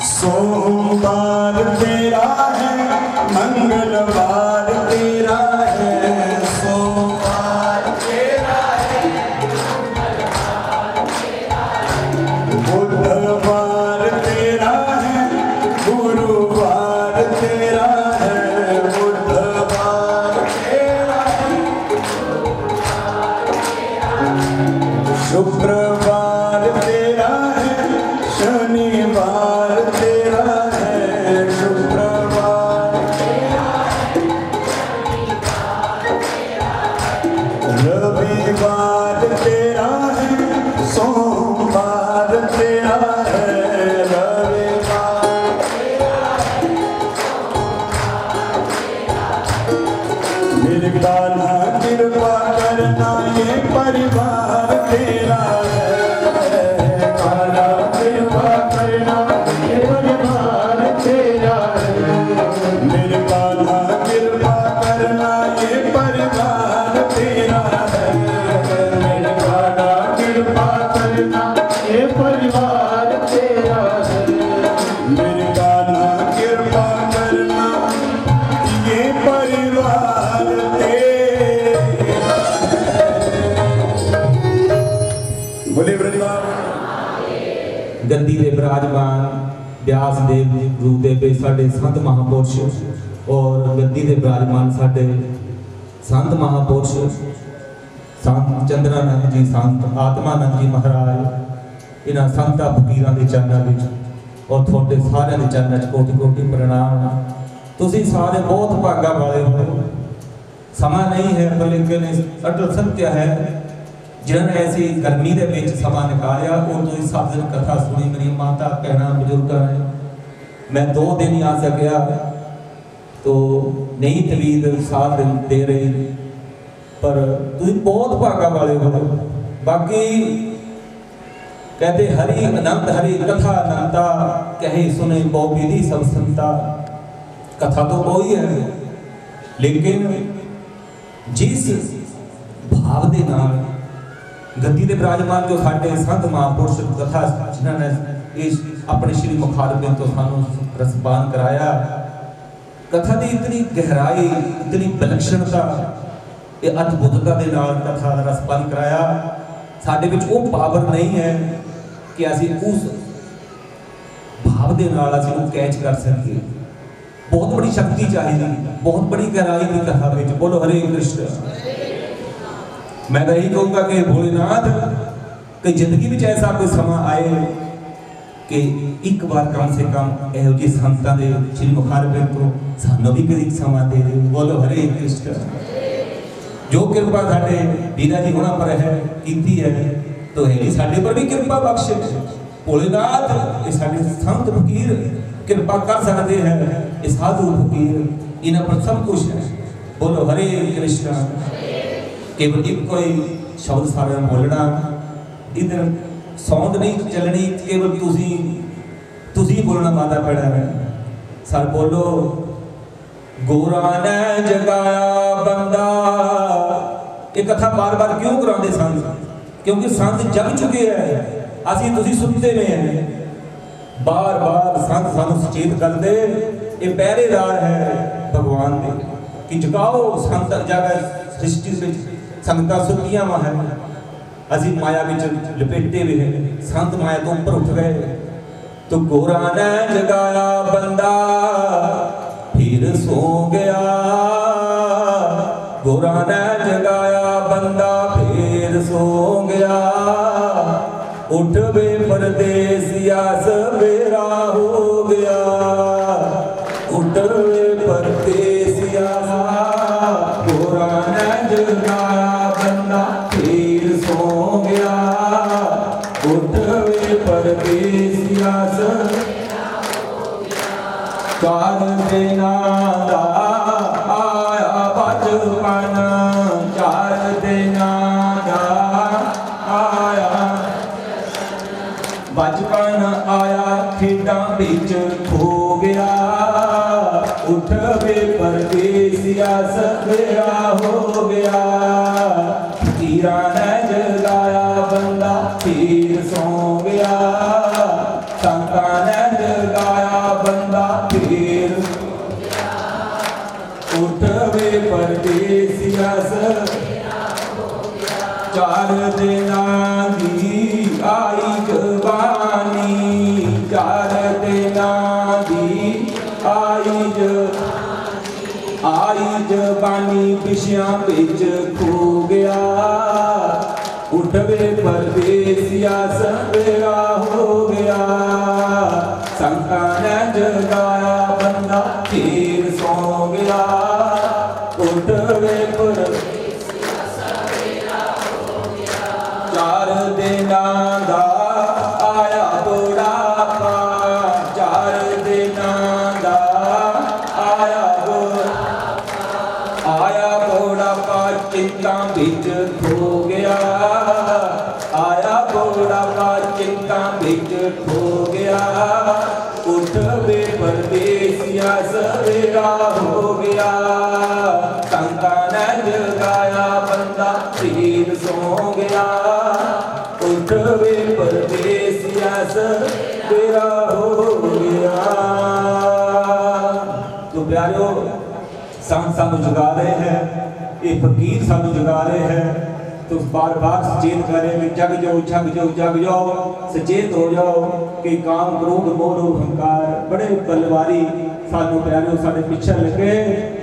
सोमवार तेरा है, मंगलवार तेरा है, सोमवार तेरा है, मंगलवार तेरा है, बुधवार तेरा है, गुरुवार तेरा है, बुधवार तेरा है, शुक्रवार तेरा है, शनिवार तेरा है, शुक्रवार तेरा है, रविवार तेरा है, सोमवार तेरा है, रविवार तेरा है, मेरे कान्हा कृपा करना ये परिवार तेरा है, कान्हा कृपा करना ये परिवार तेरा है, मेरे कान्हा कृपा करना ये परिवार तेरा है, मेरे कान्हा कृपा करना ये परिवार तेरा है, मेरे कान्हा कृपा करना ये परिवार तेरा है। बोले ब्रजवार गद्दी दे विराजमान व्यास देव गुरुदेव साडे संत महापुरुष और गद्दी दे विराजमान साडे संत महापुरुष संत चंद्रानंद जी, संत आत्मानंद जी महाराज, इन्हां संतां फकीरां दे चरणां विच और थोड़े सारे दे चरणां च कोटि कोटि प्रणाम। तुसीं सारे बहुत भागा वाले हो। समा नहीं है पर लेकिन अटल सत्य है, जिन्होंने ऐसी गर्मी के बीच समा निकालिया और तो इस सब दिन कथा सुनी। मेरी माता भैन बुजुर्ग है, मैं 2 दिन ही आ सकिया तो नहीं तवीद साथ दे रही, पर तुम बहुत भागा वाले हो। बाकी कहते हरि अनंत हरि कथा अनंता, कहे सुने बहु विधि सब संता। कथा तो कोई है, लेकिन जिस भाव के नाल गद्दी दे विराजमान जो साडे संत महापुरुष कथा जिन्होंने इस अपने श्री मुखारबिंद तो सानू रसपान कराया, कथा की इतनी गहराई, इतनी विलक्षणता, ये अद्भुतता के नाल कथा का रसपान कराया। साडे विच वो पावर नहीं है कि असीं उस भाव के नाल असीं उहनूं कैच कर सकीए। बहुत बड़ी शक्ति चाहिए, बहुत बड़ी गहराई की कथा विच। बोलो हरे कृष्ण। मैं तो यही कहूँगा कि भोलेनाथ कि जिंदगी में ऐसा कोई समा आए कि एक बार कम से कम यहो जी संतां दे श्री मुखारबिंद तो सानू भी कभी समा दे दे। बोलो हरे कृष्ण। जो कृपा साडे बीरा जी होना पर है कीती है, तो है जी साडे पर भी कृपा बख्शे। भोलेनाथ ये साडे संत फकीर कृपा कर सकते हैं, ये साधु फकीर इन्हां पर सब कुछ है। बोलो हरे कृष्णा। केवल एक कोई शब्द सारे बोलना, इधर सौंद नहीं चलनी, केवल तुसी बोलना माता पैड़ा है। सर बोलो गोरा ने जगाया बंदा। ये कथा बार बार क्यों कराते संत? क्योंकि संत जग चुके हैं, असी तुसी सुते में हैं। बार बार संत सानू सचेत करते, ये पहरेदार है भगवान के कि जगाओ संत जगह सृष्टि में संगतां सुतियां वा है, असी माया में लपेटे हुए हैं, संत माया तो ऊपर उठ गए। तो गोरा ने जगाया बंदा फिर सो गया, गोरा ने जगाया बंदा फिर सो गया। उठ वे परदेसिया सवेरा हो गया, उठ वे परदेसिया। गोरा ने जगाया बंदा फिर सो गया, उठ वे परदेसिया सवेरा हो गया। चार दिना दा आया बचपन, चार दिना दा आया बचपन आया, खेडां विच खो गया। उठ वे परदेसिया सवेरा हो गया। फकीरा ने जगाया बंदा फिर सो गया, संतां ने जगाया बंदा फिर सो गया। उठ वे परदेसिया सवेरा हो गया। चार दिनां दी आई जवानी, चार दिनां दी आई जवानी पिछियां बिच खो गया। उठ वे परदेसिया सवेरा हो गया। संतां ने जगाया बंदा फिर सो गया। उठ वे परदेसिया सवेरा हो गया। चार दिनां दा आया बुढ़ापा, चार दिनां दा आया बुढ़ापा, चिंता बिच खो गया। आया बुढ़ापा चिंता बिच खो गया। उठ वे परदेसिया सवेरा हो गया। संतां ने जगाया बंदा फिर सो गया। उठ वे परदेसिया सवेरा हो गया। तो प्यारो, संत सानू जगा रहे हैं, ये फकीर सानू जगा रहे हैं। तो बार बार सचेत करें कि जग जाओ जग जाओ जग जाओ, सचेत हो जाओ कि काम क्रोध मोह अहंकार बड़े बलवारी सानू प्यारो साडे पीछे लगे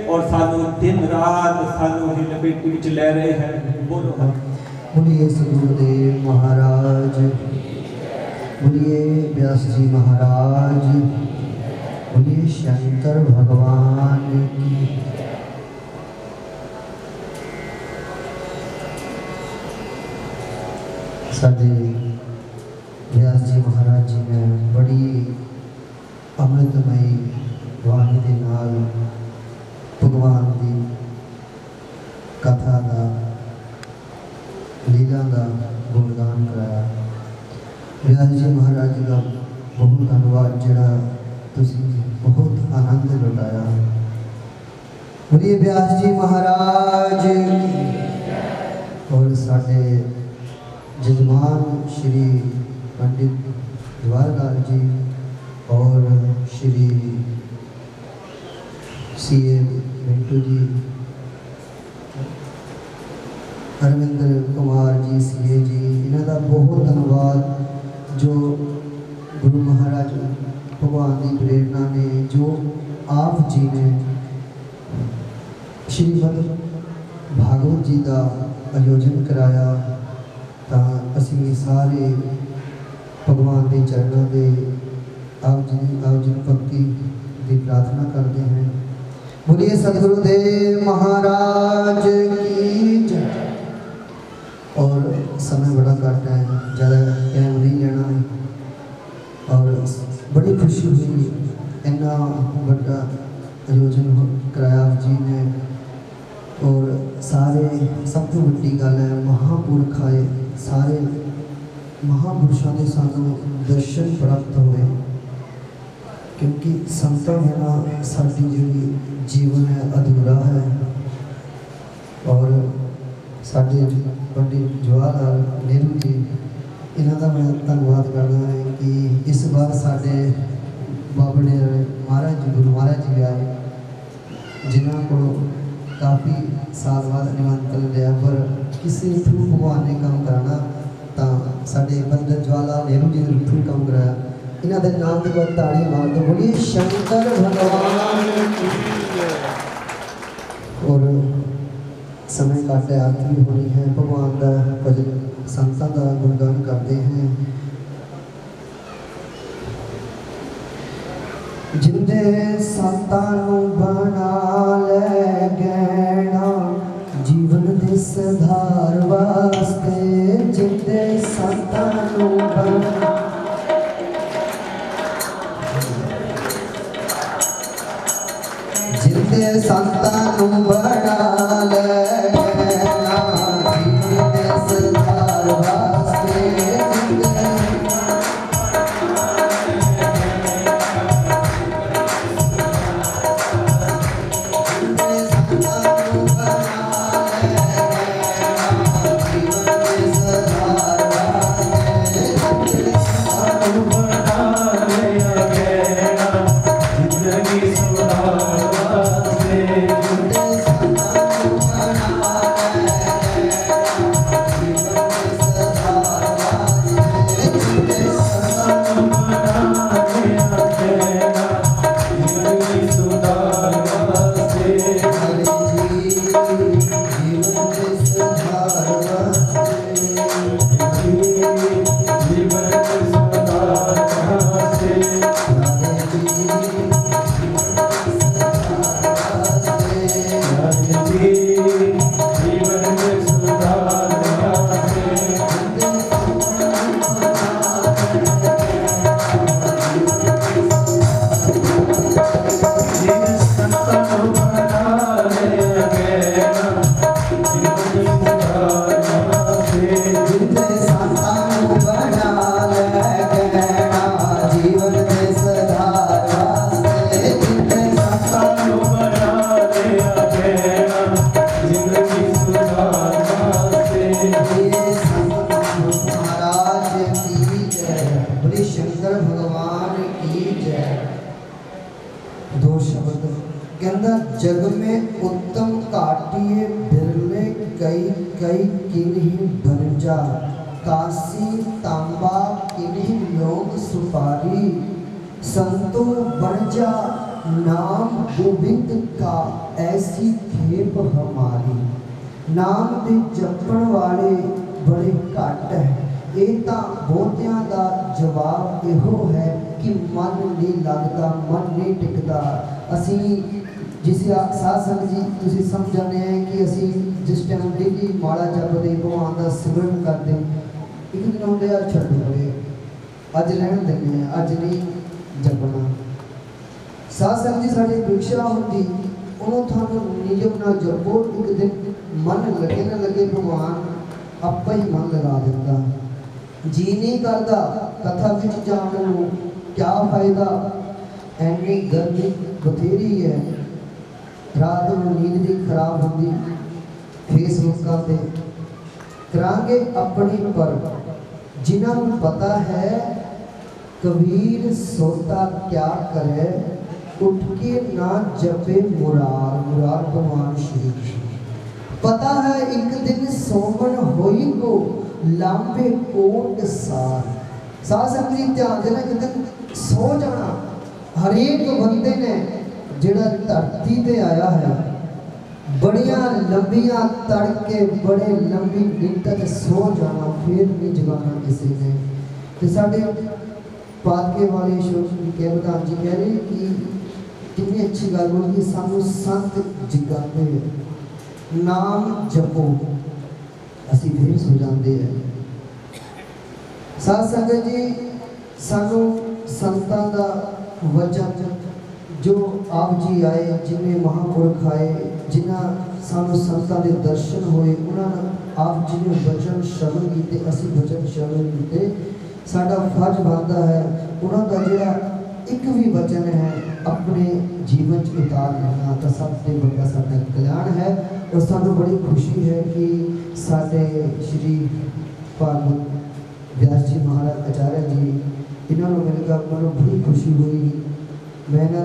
और सानू दिन रात सानू ही लपेट विच ले रहे हैं। बोलो बोलिए श्री गुरुदेव महाराज, बोलिए व्यास जी महाराज, बोलिए शंकर भगवान की। साडे व्यास जी महाराज जी ने बड़ी अमृतमयी वाणी दे नाल भगवान की कथा का लीला का गुणगान कराया। व्यास जी महाराज जी का बहुत धन्यवाद, जड़ा तुसी बहुत आनंद लुटाया। बोलिए व्यास जी महाराज की। और साडे जजमान श्री पंडित जवाहरलाल जी और श्री सीए मिंटू जी, हरविंदर कुमार जी सीए जी, इन्हों का बहुत धन्यवाद जो गुरु महाराज भगवान की प्रेरणा ने, जो आप जी ने श्रीमद भागवत जी का आयोजन कराया। तो असी सारे भगवान के चरणों के आप जी भक्ति की प्रार्थना करते हैं। बोलिए सदगुरुदेव महाराज की जय। और समय बड़ा घट है, ज़्यादा टाइम नहीं लेना। खुशी हुई इन्ना बड़ा आयोजन कराया आप जी ने। और सारे सब तो वड्डी गल है महापुरख आए सारे महापुरुषों के सानू दर्शन प्राप्त हुए, क्योंकि संतां बिना साडी जिहड़ी जीवन है अधूरा है। और साडे पंडित जवाहर लाल नेहरू जी इन्हां दा मैं धन्नवाद करदा हां कि इस बार साडे बाबड़े महाराज जी गुरु महाराज जी आए, जिन्हां को काफ़ी साल बाद निमंत्रण लिया, पर किसी थ्रू भगवान ने काम कराना तो साडे पंडित जवाहर लाल नेहरू जी ने थ्रू काम कराया। इन्हां दे नाम की बात ताड़ी मार दो, बोलिए शंकर भगवान की जय। और समय घट है, आरती होनी है, भगवान का भजन संतां का गुणगान करते हैं। जिंदे संतां नूं बना ले गैणा जीवन दे सुधार वास्ते, जिंदे संतां नूं बना जिंदे संतां नूं बना ले गैणा जीवन दे सुधार वास्ते, जग में उत्तम काटिए बिरले कई कई किन्हीं भरजा, काशी तांबा किन्हीं लोग सुपारी, संतो बरजा नाम गोविंद का ऐसी खेप हमारी। नाम दे जपण वाले बड़े घट है, ये तो बहुतियां दा जवाब इहो है कि मन नहीं लगता, मन नहीं टिकता। असी जिस साध संगत जी तुसीं समझ जाने हैं कि असी जिस टाइम डेली माला जपदे भगवान का सिमरन करते, एक दिन आउंदे यार छड्डो परे अज रहन देंगे, अज नहीं जपना। साध संगत जी साडी परीक्षा होंदी उन्होंने थानू नियम ना जपो, एक दिन मन लगे ना लगे भगवान आपा ही मन लगा देता। जी नहीं करता कथा विच जाण नूं क्या फायदा, एनी गर्मी बथेरी है, रात को नींद भी खराब होती। फेसबुक पे करांगे अपनी पर जिन्होंने पता है कबीर सोता क्या करे, उठ के ना जपे मुरार, मुरार भगवान श्री कृष्ण। पता है एक दिन सोमन होई को लांबे कोट सार। साध संगत जी ध्यान देना, एक दिन सो जाना हरेक बंदे ने जिहड़ा धरती ते आया है, बड़िया लंबिया तड़के बड़े लंबी नींद तक सो जाना, फिर नहीं जगाना किसी ने। तो साढ़े पादके वाले प्रधान जी कह रहे कि कितनी अच्छी गल बोली, सानू संत जगाते नाम जपो, असी फिर सो जाते हैं। साध संगत जी सानू संतां दा वचन जो आप जी आए, जिन्हें महापुरख आए, जिन्हें सानू संतां दे दर्शन होए, उन्होंने आप जी ने वचन श्रवण किए, असी वचन श्रवण किए। साडा फर्ज बनता है उन्होंने जोड़ा एक भी वचन है अपने जीवन च उतार लेना, तो सबसे बड़ा साडा कल्याण है। और सानू बड़ी खुशी है कि साडे श्री भागवत व्यास जी महाराज आचार्य जी, इन्होंने मिलकर मैं बड़ी खुशी हुई। मैंने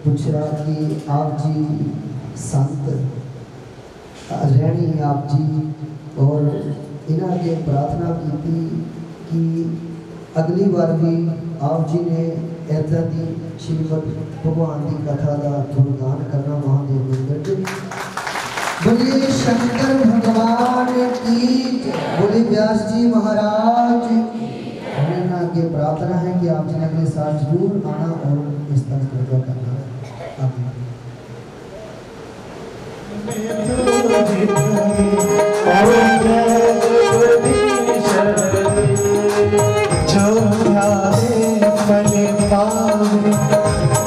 पूछा कि आप जी संत रहनी आप जी, और इन्हों के प्रार्थना की कि अगली बार भी आप जी ने ऐसा की श्रीमद भगवान की कथा का गुणगान करना महादेव मंदिर। बोलिए शंकर भगवान की, बोलिए व्यास जी महाराज। हमें आगे प्रार्थना है कि आप जी ने अगले साल जरूर आना और इस तरह पूजा करना।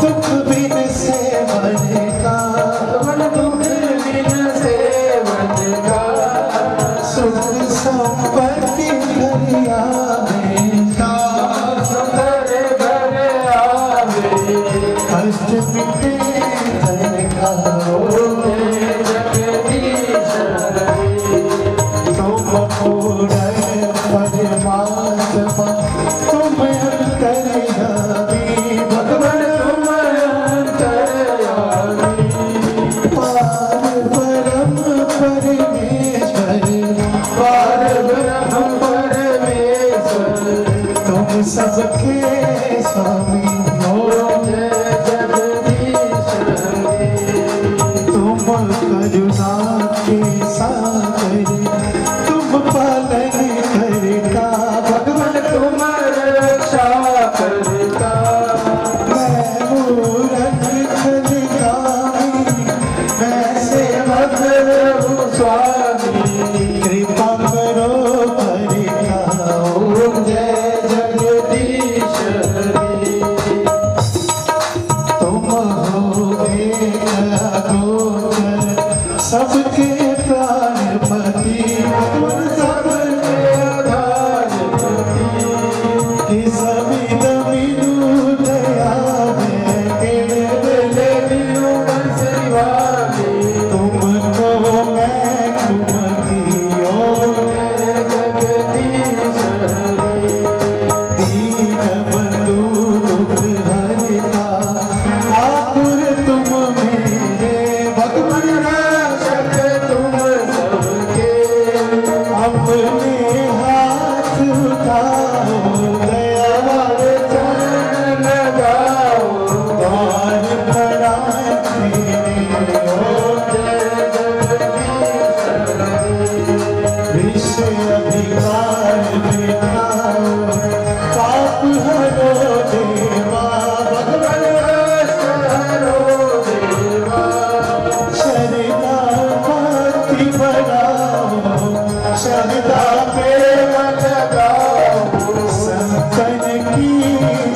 दुख बिन सेवन का, दुख बिन सेवन का, सुख संपत्ति घर आवे, घर घर आवे, कष्ट मिटे धन का, जगदीश तुम पूर्ण परमात्मा, तुम अंतर्यामी, भगवान तुम अंतर्यामी, पार ब्रह्म परमेश्वर, पार ब्रह्म परमेश्वर, तुम सबके स्वामी हो, जगदीश तुम करुणा के सागर, तुम पालन करता, भगवान तुम रक्षा करता, मैं मूरख खलगामी, मैं सेवक हूँ स्वामी, कृपा करो परिखाओ, जय जगदीश हरि। तुम हो एक अगोचर, सबके प्राणपति, सबके आधारपति, कि सभी दमिनु दया में, तेरे दिले दिनु बंसवाले, तुमको मैं तुमकी ओर, जगदीश हरि। दीन बंधु दुख हरता, आतुर तुम मेरे, भगवान रक्षक तुम सबके, अपने हाथ उठाओ, दया वाले चरण लगाओ, द्वार प्रणाम तेरे हो, जय जगदीश हरि। विश्व अधिकार बिठाओ, पाप हरो देवा, भगवान कष्ट हरो देवा, शरदा भक्ति बढ़ाओ, शरदा प्रेम लगाओ, संतन की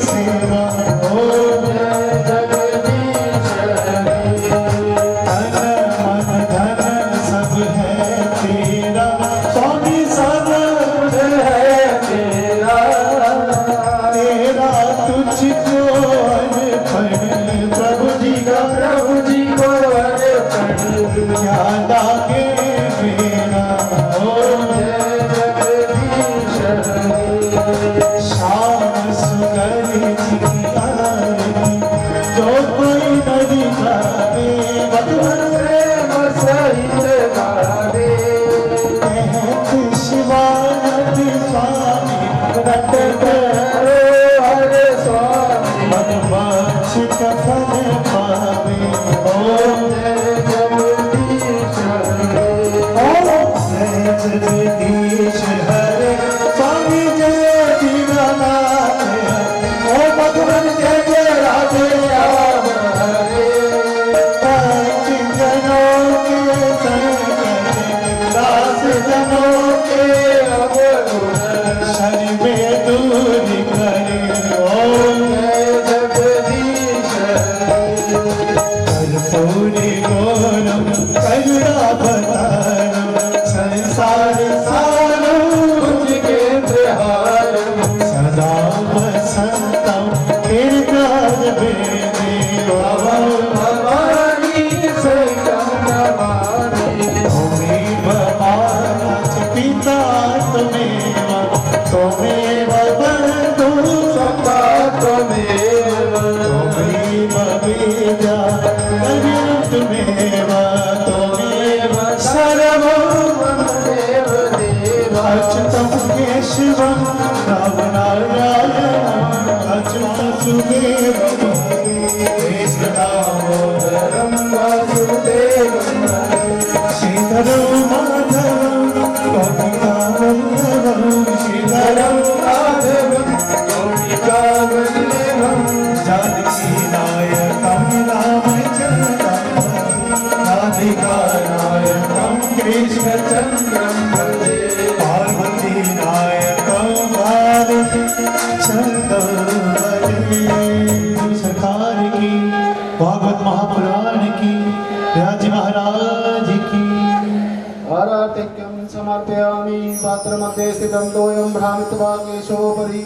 सेवा हो, जय जगदीश हरि। तन मन धन सब है तेरा, स्वामी सब कुछ है तेरा, तेरा तुझको अर्पण, प्रभु जी का, प्रभु जी को अर्पण, क्या लागे मेरा हो, जय जगदीश हरि। श्याम सुंदर जी आरती, जो कोई नदी गावे, भगवान प्रेम सहित गावे, कहत शिवानंद स्वामी, रट करो हरे स्वामी, मनवांछ का फल पावे, ओम जय जगदीश हरे, ओम जय जगदीश हरे, स्वामी जय दीनानाथ, ओ भगवान जय जय राधे श्याम हरे, पंच जनों के संग, दास जनों के अवगुण, शनि में दूर करे, ओम जय जगदीश कृष्णदामोदरं वासुदेवं श्रीधरं माधवं गोपिकावल्लभं श्रीधरं माधवं गोपिकावल्लभं जानकीनायकं रामचन्द्रं राधिकानायकं कृष्णचन्द्रं वन्दे पार्वतीनायकं बालचन्द्रं सरकार की भागवत महापुराण की व्यास महाराज की आराधिक्यं समर्पयामि पात्रमध्ये स्थितं तोयं भ्रामित्वा केशोपरि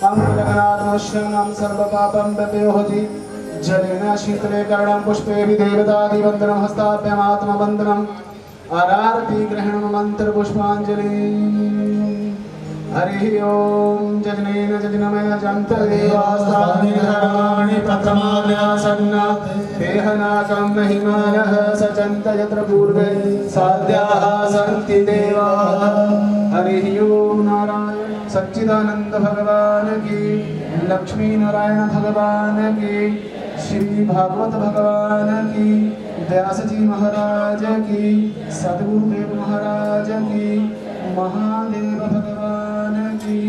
अङ्गुलगणात्मश्यनं सर्वपापं व्यपयोहति जलेन शीतले कर्णं पुष्पेभिः देवतादिवन्दनं हस्ताभ्यमात्मवन्दनम् आरारति ग्रहणं मन्त्रपुष्पाञ्जलि हरिः ओम जजनेन जजनमय जन्तदेवास्तानि धर्माणि प्रथमान्यासन्न देहनाकं महिमानः सचन्त यत्र पूर्वे साध्याः सन्ति देवाः हरिः ओम नारायण सच्चिदानंद भगवान की लक्ष्मी नारायण भगवान की श्री भागवत भगवान की व्यास जी महाराज की सद्गुरुदेव महाराज की महादेव भगवान की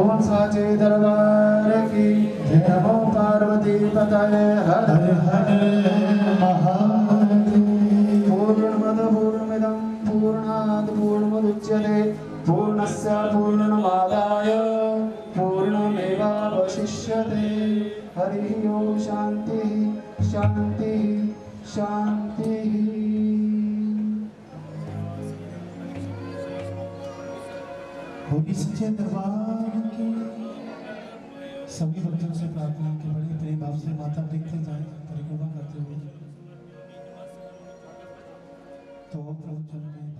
ओम साचे दरबार की नमो पार्वती पतये हर हर महादेव पूर्णमद पूर्णमिदं पूर्णात् पूर्णमुदच्यते पूर्णस्य पूर्णमादाय पूर्णमेवावशिष्यते हरि ओम शांति शांति शांति। होगी सच्चे दरबार की सभी भक्तों से प्रार्थना के बड़े प्रेम भाव से माथा टेकते जाए परिक्रमा करते हुए तो प्रभु चरण में